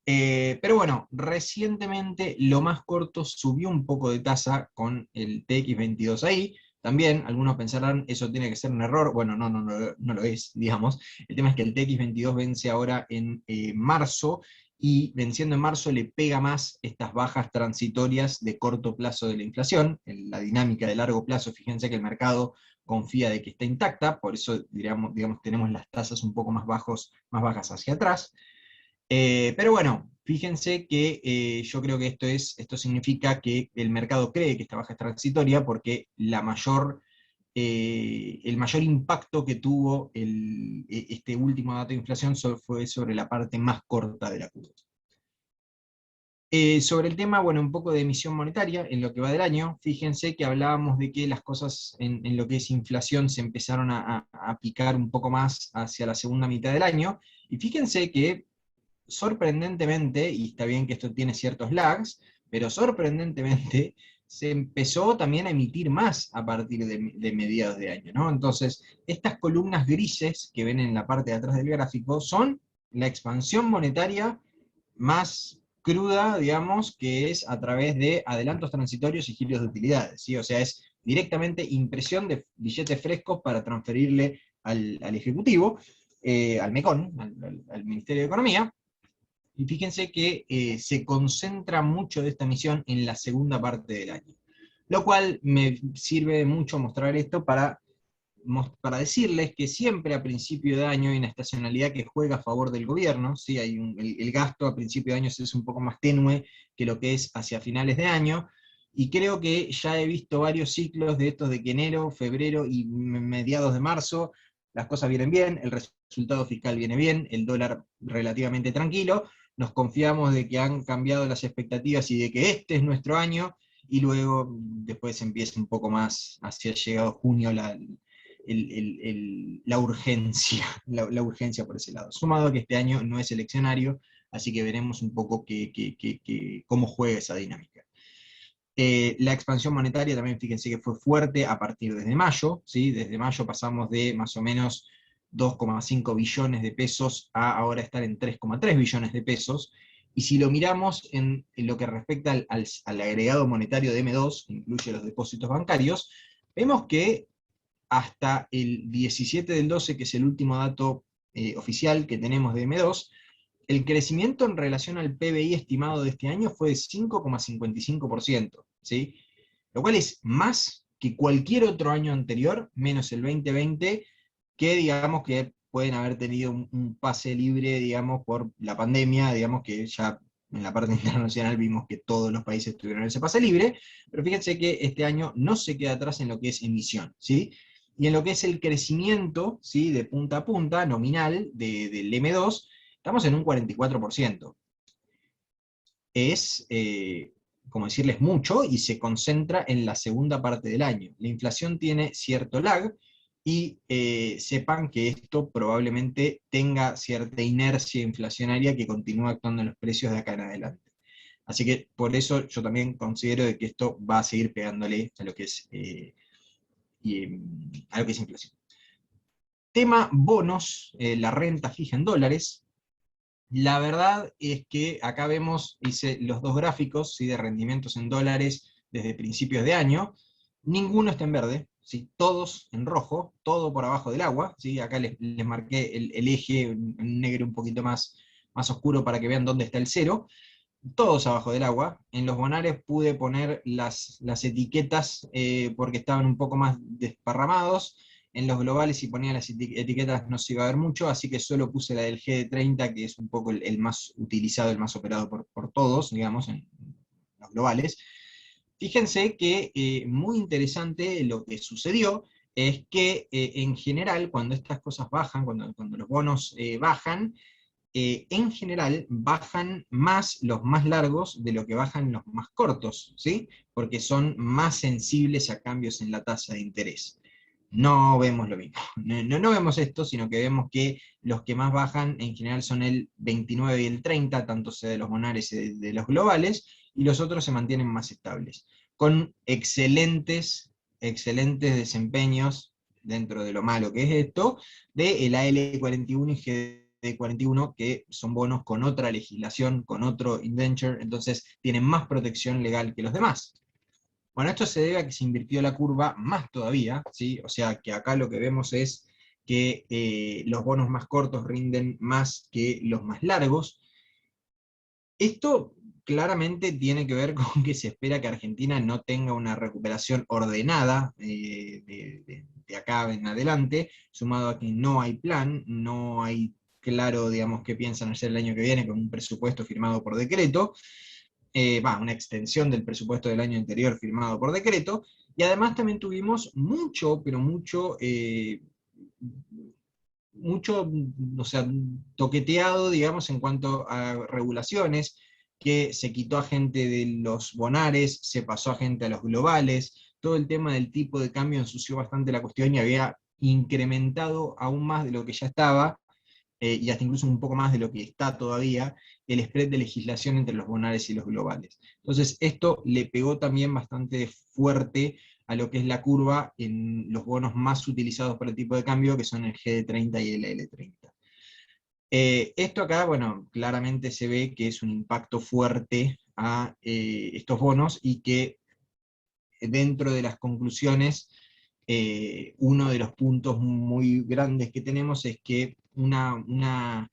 Pero bueno, recientemente lo más corto subió un poco de tasa con el TX22 ahí. También algunos pensarán, eso tiene que ser un error. Bueno, no lo es, digamos. El tema es que el TX22 vence ahora en marzo, y venciendo en marzo le pega más estas bajas transitorias de corto plazo de la inflación. En la dinámica de largo plazo, fíjense que el mercado confía de que está intacta, por eso digamos, tenemos las tasas un poco más bajas hacia atrás. Pero bueno, fíjense que yo creo que esto significa que el mercado cree que esta baja es transitoria, porque el mayor impacto que tuvo este último dato de inflación fue sobre la parte más corta de la curva. Sobre el tema, bueno, un poco de emisión monetaria en lo que va del año, fíjense que hablábamos de que las cosas en lo que es inflación se empezaron a picar un poco más hacia la segunda mitad del año, y fíjense que sorprendentemente, y está bien que esto tiene ciertos lags, pero sorprendentemente se empezó también a emitir más a partir de mediados de año, ¿no? Entonces, estas columnas grises que ven en la parte de atrás del gráfico son la expansión monetaria más cruda, digamos, que es a través de adelantos transitorios y giros de utilidades, ¿sí? O sea, es directamente impresión de billetes frescos para transferirle al Ejecutivo, al MECON, al Ministerio de Economía. Y fíjense que se concentra mucho de esta emisión en la segunda parte del año. Lo cual me sirve mucho mostrar esto para decirles que siempre a principio de año hay una estacionalidad que juega a favor del gobierno, ¿sí? El gasto a principio de año es un poco más tenue que lo que es hacia finales de año, y creo que ya he visto varios ciclos de estos de que enero, febrero y mediados de marzo las cosas vienen bien, el resultado fiscal viene bien, el dólar relativamente tranquilo, nos confiamos de que han cambiado las expectativas y de que este es nuestro año, y luego después empieza un poco más hacia llegado junio la urgencia, la urgencia por ese lado. Sumado a que este año no es eleccionario, así que veremos un poco cómo juega esa dinámica. La expansión monetaria también, fíjense que fue fuerte a partir desde mayo, ¿sí? Desde mayo pasamos de más o menos 2,5 billones de pesos a ahora estar en 3,3 billones de pesos, y si lo miramos en lo que respecta al agregado monetario de M2, que incluye los depósitos bancarios, vemos que hasta el 17 del 12, que es el último dato oficial que tenemos de M2, el crecimiento en relación al PBI estimado de este año fue de 5,55%, ¿sí? Lo cual es más que cualquier otro año anterior, menos el 2020, que digamos que pueden haber tenido un pase libre, digamos, por la pandemia, digamos que ya en la parte internacional vimos que todos los países tuvieron ese pase libre, pero fíjense que este año no se queda atrás en lo que es emisión, ¿sí? Y en lo que es el crecimiento, ¿sí?, de punta a punta, nominal, del M2, estamos en un 44%. Es, como decirles, mucho, y se concentra en la segunda parte del año. La inflación tiene cierto lag, y sepan que esto probablemente tenga cierta inercia inflacionaria que continúa actuando en los precios de acá en adelante. Así que por eso yo también considero de que esto va a seguir pegándole a lo que es, a lo que es inflación. Tema bonos, la renta fija en dólares. La verdad es que acá vemos, hice los dos gráficos, ¿sí?, de rendimientos en dólares desde principios de año. Ninguno está en verde, ¿sí?, todos en rojo, todo por abajo del agua, ¿sí? Acá les marqué el eje en negro un poquito más oscuro para que vean dónde está el cero. Todos abajo del agua. En los bonares pude poner las etiquetas porque estaban un poco más desparramados. En los globales, si ponía las etiquetas no se iba a ver mucho, así que solo puse la del GD30, que es un poco el más utilizado, el más operado por todos, digamos, en los globales. Fíjense que muy interesante lo que sucedió es que en general, cuando estas cosas bajan, cuando los bonos bajan, en general bajan más los más largos de lo que bajan los más cortos, ¿sí? Porque son más sensibles a cambios en la tasa de interés. No vemos lo mismo, no vemos esto, sino que vemos que los que más bajan en general son el 29 y el 30, tanto sea de los bonares y de los globales, y los otros se mantienen más estables, con excelentes desempeños, dentro de lo malo que es esto, de el AL41 y GD41, que son bonos con otra legislación, con otro indenture, entonces tienen más protección legal que los demás. Bueno, esto se debe a que se invirtió la curva más todavía, ¿sí? O sea que acá lo que vemos es que los bonos más cortos rinden más que los más largos. Esto claramente tiene que ver con que se espera que Argentina no tenga una recuperación ordenada de acá en adelante, sumado a que no hay plan, no hay claro, digamos, qué piensan hacer el año que viene con un presupuesto firmado por decreto, una extensión del presupuesto del año anterior firmado por decreto, y además también tuvimos mucho, pero mucho, o sea, toqueteado, digamos, en cuanto a regulaciones, que se quitó a gente de los bonares, se pasó a gente a los globales, todo el tema del tipo de cambio ensució bastante la cuestión y había incrementado aún más de lo que ya estaba, y hasta incluso un poco más de lo que está todavía, el spread de legislación entre los bonares y los globales. Entonces esto le pegó también bastante fuerte a lo que es la curva en los bonos más utilizados para el tipo de cambio, que son el GD30 y el L30. Esto acá, bueno, claramente se ve que es un impacto fuerte a estos bonos, y que dentro de las conclusiones, uno de los puntos muy grandes que tenemos es que una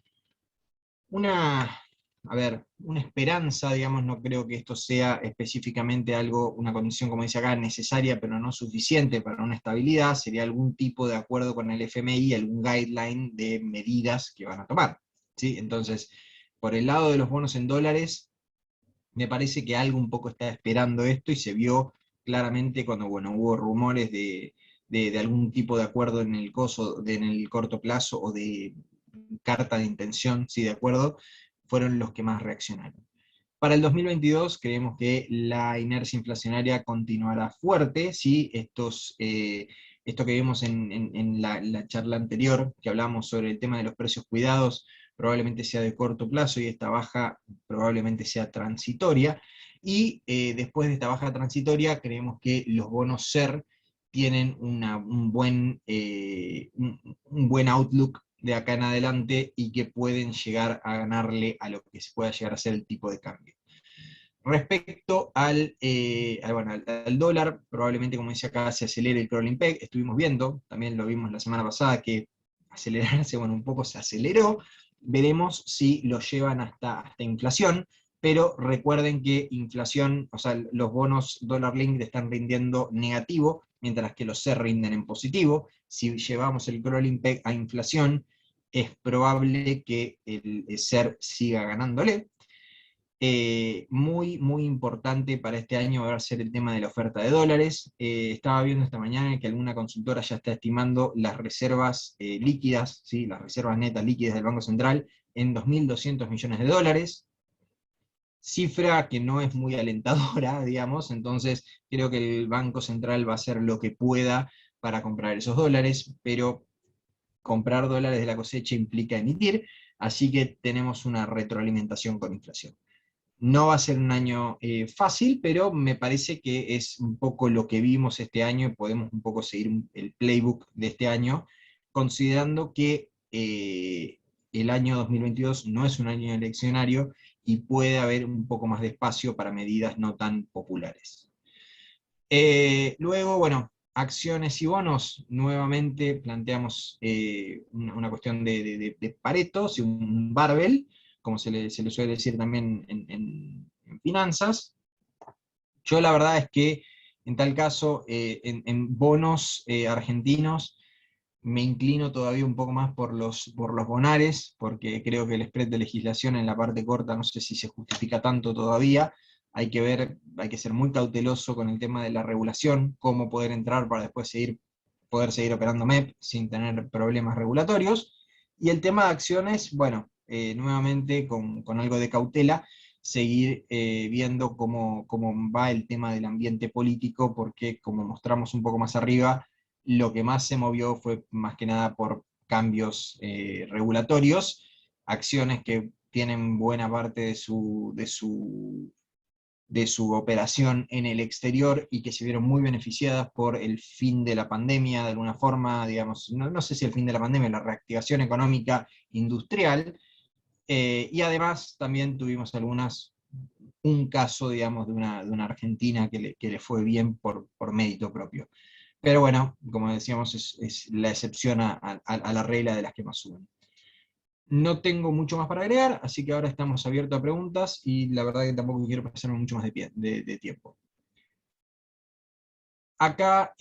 esperanza, digamos, no creo que esto sea específicamente algo, una condición, como dice acá, necesaria pero no suficiente para una estabilidad, sería algún tipo de acuerdo con el FMI, algún guideline de medidas que van a tomar, ¿sí? Entonces, por el lado de los bonos en dólares, me parece que algo un poco está esperando esto, y se vio claramente cuando, bueno, hubo rumores de algún tipo de acuerdo en el en el corto plazo, o de carta de intención, sí, de acuerdo, fueron los que más reaccionaron. Para el 2022 creemos que la inercia inflacionaria continuará fuerte, ¿sí? Esto que vimos en la charla anterior, que hablamos sobre el tema de los precios cuidados, probablemente sea de corto plazo, y esta baja probablemente sea transitoria, y después de esta baja transitoria creemos que los bonos SER tienen un buen outlook de acá en adelante, y que pueden llegar a ganarle a lo que se pueda llegar a ser el tipo de cambio. Respecto al dólar, probablemente, como dice acá, se acelere el crawling peg. Estuvimos viendo, también lo vimos la semana pasada, que acelerarse, bueno, un poco se aceleró. Veremos si lo llevan hasta inflación, pero recuerden que inflación, o sea, los bonos dólar linked están rindiendo negativo, mientras que los CER rinden en positivo. Si llevamos el crawling peg a inflación, es probable que el CER siga ganándole. Muy importante para este año va a ser el tema de la oferta de dólares. Estaba viendo esta mañana que alguna consultora ya está estimando las reservas líquidas, ¿sí? Las reservas netas líquidas del Banco Central en 2.200 millones de dólares. Cifra que no es muy alentadora, digamos, entonces creo que el Banco Central va a hacer lo que pueda para comprar esos dólares, pero comprar dólares de la cosecha implica emitir, así que tenemos una retroalimentación con inflación. No va a ser un año fácil, pero me parece que es un poco lo que vimos este año y podemos un poco seguir el playbook de este año, considerando que el año 2022 no es un año eleccionario y puede haber un poco más de espacio para medidas no tan populares. Luego, bueno, acciones y bonos, nuevamente planteamos una cuestión de Pareto, un barbell, como se le suele decir también en finanzas. Yo la verdad es que en tal caso, en bonos argentinos, me inclino todavía un poco más por los bonares, porque creo que el spread de legislación en la parte corta no sé si se justifica tanto todavía. Hay que ver, hay que ser muy cauteloso con el tema de la regulación, cómo poder entrar para después poder seguir operando MEP sin tener problemas regulatorios. Y el tema de acciones, bueno, nuevamente con algo de cautela, seguir viendo cómo va el tema del ambiente político, porque como mostramos un poco más arriba, lo que más se movió fue más que nada por cambios regulatorios, acciones que tienen buena parte de su operación en el exterior y que se vieron muy beneficiadas por el fin de la pandemia, de alguna forma, digamos, no sé si el fin de la pandemia, la reactivación económica industrial, y además también tuvimos un caso, digamos, de una argentina que le fue bien por mérito propio. Pero bueno, como decíamos, es la excepción a la regla de las que más suben. No tengo mucho más para agregar, así que ahora estamos abiertos a preguntas, y la verdad que tampoco quiero pasarme mucho más de tiempo. Acá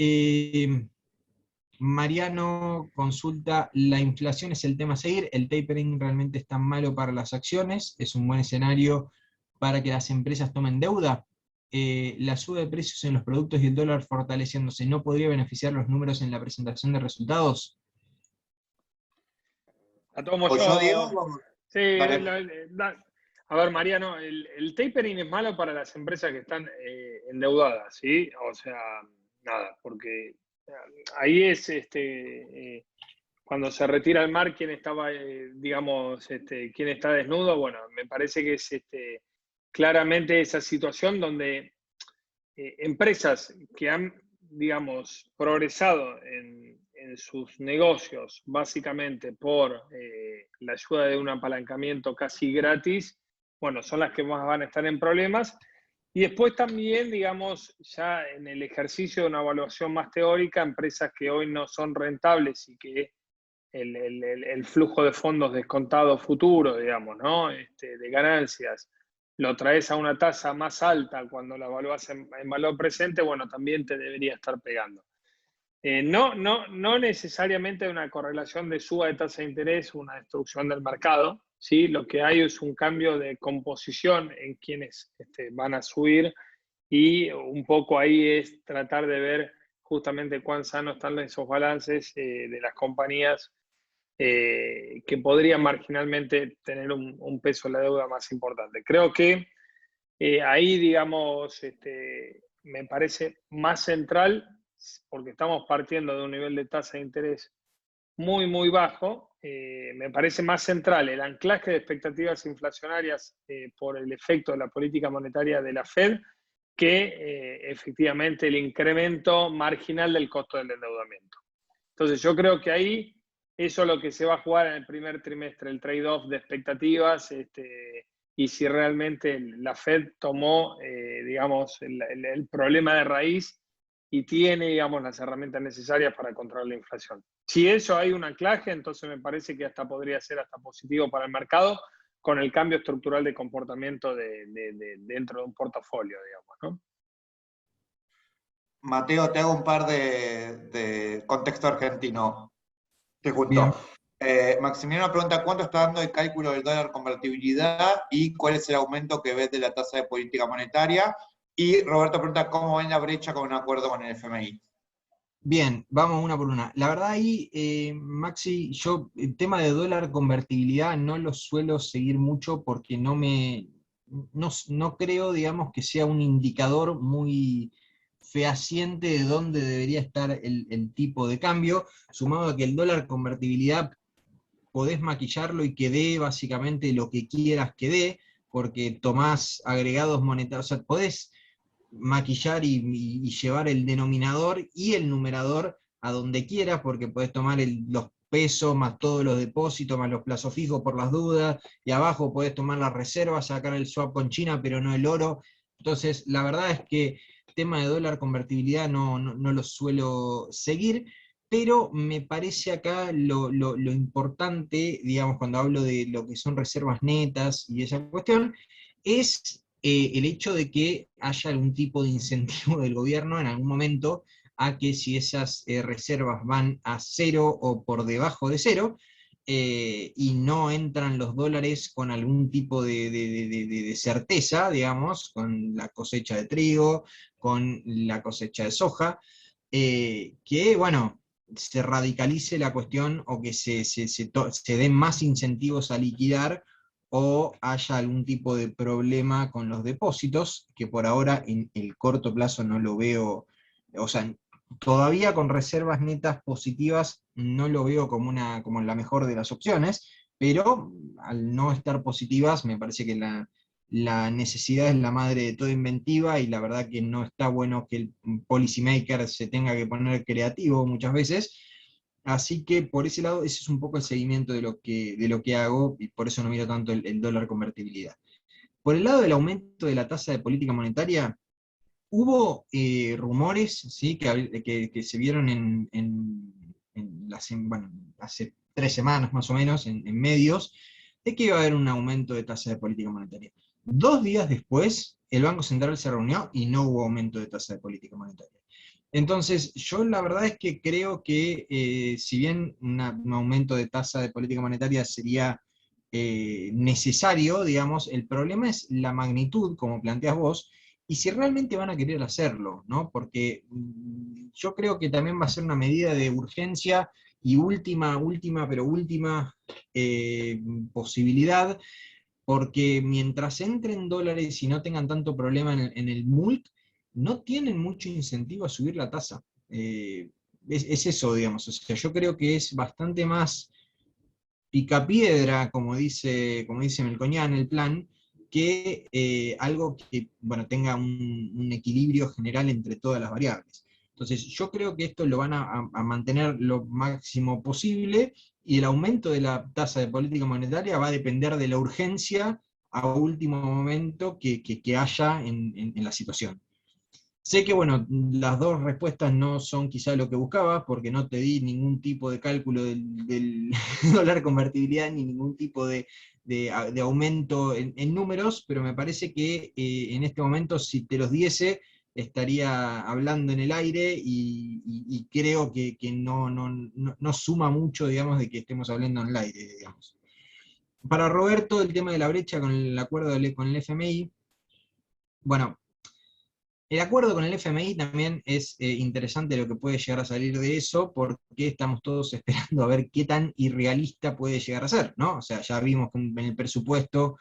Mariano consulta: ¿la inflación es el tema a seguir? ¿El tapering realmente es tan malo para las acciones? ¿Es un buen escenario para que las empresas tomen deuda? La suba de precios en los productos y el dólar fortaleciéndose, ¿no podría beneficiar los números en la presentación de resultados? La tomo ¿O yo, Diego? yo. Sí, a ver, Mariano, el tapering es malo para las empresas que están endeudadas, ¿sí? O sea, nada, porque ahí es cuando se retira el mar, quien estaba, digamos, quien está desnudo. Bueno, me parece que es claramente esa situación donde empresas que han, digamos, progresado en sus negocios básicamente por la ayuda de un apalancamiento casi gratis, bueno, son las que más van a estar en problemas. Y después también, digamos, ya en el ejercicio de una evaluación más teórica, empresas que hoy no son rentables y que el flujo de fondos descontado futuro, digamos, ¿no? De ganancias, lo traes a una tasa más alta cuando la evalúas en valor presente, bueno, también te debería estar pegando. No necesariamente una correlación de suba de tasa de interés, una destrucción del mercado, ¿sí? Lo que hay es un cambio de composición en quienes van a subir, y un poco ahí es tratar de ver justamente cuán sanos están esos balances de las compañías que podrían marginalmente tener un peso en la deuda más importante. Creo que ahí, digamos, me parece más central, porque estamos partiendo de un nivel de tasa de interés muy, muy bajo. Me parece más central el anclaje de expectativas inflacionarias por el efecto de la política monetaria de la Fed que efectivamente el incremento marginal del costo del endeudamiento. Entonces yo creo que ahí eso es lo que se va a jugar en el primer trimestre, el trade-off de expectativas y si realmente la Fed tomó, digamos, el problema de raíz y tiene, digamos, las herramientas necesarias para controlar la inflación. Si eso hay un anclaje, entonces me parece que hasta podría ser hasta positivo para el mercado con el cambio estructural de comportamiento dentro de un portafolio, digamos, ¿no? Mateo, te hago un par de contexto argentino. Te Bien. junto. Maximiliano pregunta cuánto está dando el cálculo del dólar convertibilidad y cuál es el aumento que ves de la tasa de política monetaria. Y Roberto pregunta cómo ven la brecha con un acuerdo con el FMI. Bien, vamos una por una. La verdad ahí, Maxi, yo el tema de dólar convertibilidad no lo suelo seguir mucho porque no creo, digamos, que sea un indicador muy fehaciente de dónde debería estar el tipo de cambio, sumado a que el dólar convertibilidad podés maquillarlo y que dé básicamente lo que quieras que dé, porque tomás agregados monetarios, o sea, podés maquillar y llevar el denominador y el numerador a donde quieras, porque podés tomar los pesos más todos los depósitos, más los plazos fijos por las dudas, y abajo podés tomar las reservas, sacar el swap con China, pero no el oro. Entonces, la verdad es que tema de dólar convertibilidad no lo suelo seguir, pero me parece acá lo importante, digamos, cuando hablo de lo que son reservas netas y esa cuestión, es el hecho de que haya algún tipo de incentivo del gobierno en algún momento a que si esas reservas van a cero o por debajo de cero, y no entran los dólares con algún tipo de certeza, digamos, con la cosecha de trigo, con la cosecha de soja, que, bueno, se radicalice la cuestión o que se den más incentivos a liquidar o haya algún tipo de problema con los depósitos, que por ahora en el corto plazo no lo veo, o sea, todavía con reservas netas positivas no lo veo como la mejor de las opciones, pero al no estar positivas me parece que la necesidad es la madre de toda inventiva y la verdad que no está bueno que el policymaker se tenga que poner creativo muchas veces. Así que por ese lado, ese es un poco el seguimiento de lo que hago, y por eso no miro tanto el dólar convertibilidad. Por el lado del aumento de la tasa de política monetaria, hubo rumores, ¿sí? Que se vieron bueno, hace 3 semanas más o menos en medios, de que iba a haber un aumento de tasa de política monetaria. 2 días después, el Banco Central se reunió y no hubo aumento de tasa de política monetaria. Entonces, yo la verdad es que creo que si bien un aumento de tasa de política monetaria sería necesario, digamos, el problema es la magnitud, como planteas vos, y si realmente van a querer hacerlo, ¿no? Porque yo creo que también va a ser una medida de urgencia y última posibilidad, porque mientras entren dólares y no tengan tanto problema en el MULC, no tienen mucho incentivo a subir la tasa. Es eso, digamos. O sea, yo creo que es bastante más picapiedra, como dice Melconian, el plan, que algo que bueno, tenga un equilibrio general entre todas las variables. Entonces, yo creo que esto lo van a mantener lo máximo posible, y el aumento de la tasa de política monetaria va a depender de la urgencia a último momento que haya en la situación. Sé que, bueno, las dos respuestas no son quizá lo que buscabas, porque no te di ningún tipo de cálculo del dólar convertibilidad, ni ningún tipo de aumento en números, pero me parece que en este momento, si te los diese, estaría hablando en el aire, y creo que no suma mucho, digamos, de que estemos hablando en el aire, digamos. Para Roberto, el tema de la brecha con el acuerdo con el FMI, bueno, el acuerdo con el FMI también es interesante lo que puede llegar a salir de eso, porque estamos todos esperando a ver qué tan irrealista puede llegar a ser, ¿no? O sea, ya vimos en el presupuesto,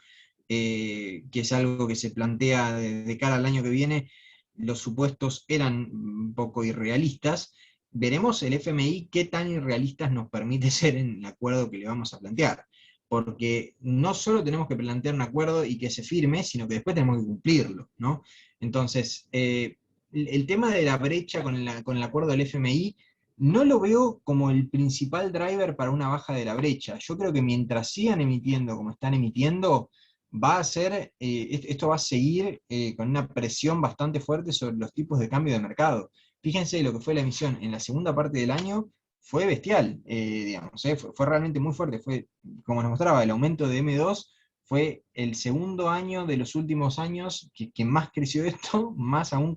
que es algo que se plantea de cara al año que viene, los supuestos eran un poco irrealistas. Veremos el FMI qué tan irrealistas nos permite ser en el acuerdo que le vamos a plantear. Porque no solo tenemos que plantear un acuerdo y que se firme, sino que después tenemos que cumplirlo, ¿no? Entonces, el tema de la brecha con el acuerdo del FMI no lo veo como el principal driver para una baja de la brecha. Yo creo que mientras sigan emitiendo como están emitiendo, va a ser, esto va a seguir con una presión bastante fuerte sobre los tipos de cambio de mercado. Fíjense lo que fue la emisión en la segunda parte del año, fue bestial, digamos, fue realmente muy fuerte, fue, como nos mostraba, el aumento de M2 fue el segundo año de los últimos años que más creció esto, más aún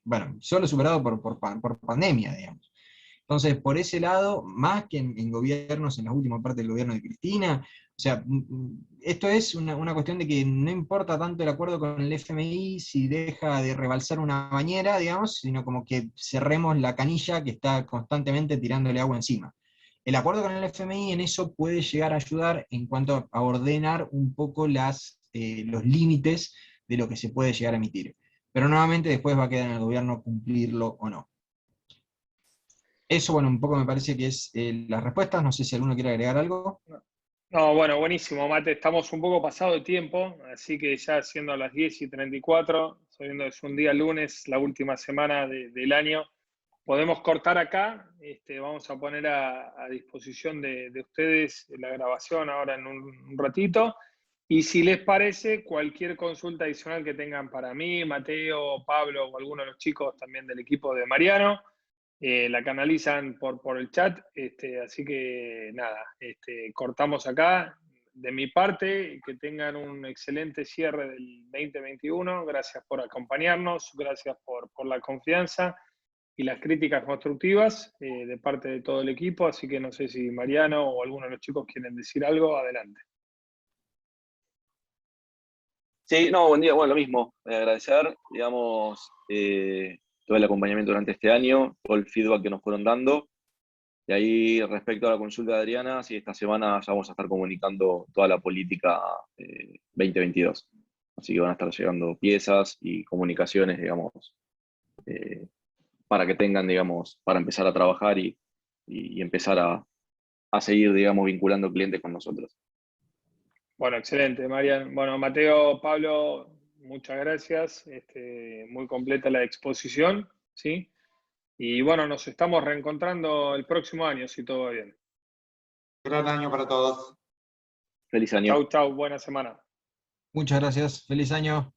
bueno, solo superado por pandemia, digamos. Entonces, por ese lado, más que en gobiernos, en la última parte del gobierno de Cristina, o sea, esto es una cuestión de que no importa tanto el acuerdo con el FMI si deja de rebalsar una bañera, digamos, sino como que cerremos la canilla que está constantemente tirándole agua encima. El acuerdo con el FMI en eso puede llegar a ayudar en cuanto a ordenar un poco los límites de lo que se puede llegar a emitir. Pero nuevamente después va a quedar en el gobierno cumplirlo o no. Eso, bueno, un poco me parece que es las respuestas. No sé si alguno quiere agregar algo. No, bueno, buenísimo, Mate. Estamos un poco pasado de tiempo, así que ya siendo las 10:34, sabiendo que es un día lunes, la última semana del año, podemos cortar acá. Vamos a poner a disposición de ustedes la grabación ahora en un ratito. Y si les parece, cualquier consulta adicional que tengan para mí, Mateo, Pablo o alguno de los chicos también del equipo de Mariano, la canalizan por el chat, así que nada, cortamos acá. De mi parte, que tengan un excelente cierre del 2021, gracias por acompañarnos, gracias por la confianza y las críticas constructivas de parte de todo el equipo, así que no sé si Mariano o alguno de los chicos quieren decir algo, adelante. Sí, no, buen día, bueno, lo mismo, agradecer, digamos, todo el acompañamiento durante este año, todo el feedback que nos fueron dando. Y ahí, respecto a la consulta de Adriana, sí, esta semana ya vamos a estar comunicando toda la política 2022. Así que van a estar llegando piezas y comunicaciones, digamos, para que tengan, digamos, para empezar a trabajar y empezar a seguir, digamos, vinculando clientes con nosotros. Bueno, excelente, Marian. Bueno, Mateo, Pablo, muchas gracias. Muy completa la exposición, ¿sí? Y bueno, nos estamos reencontrando el próximo año, si todo va bien. Gran año para todos. Feliz año. Chau, chau, buena semana. Muchas gracias. Feliz año.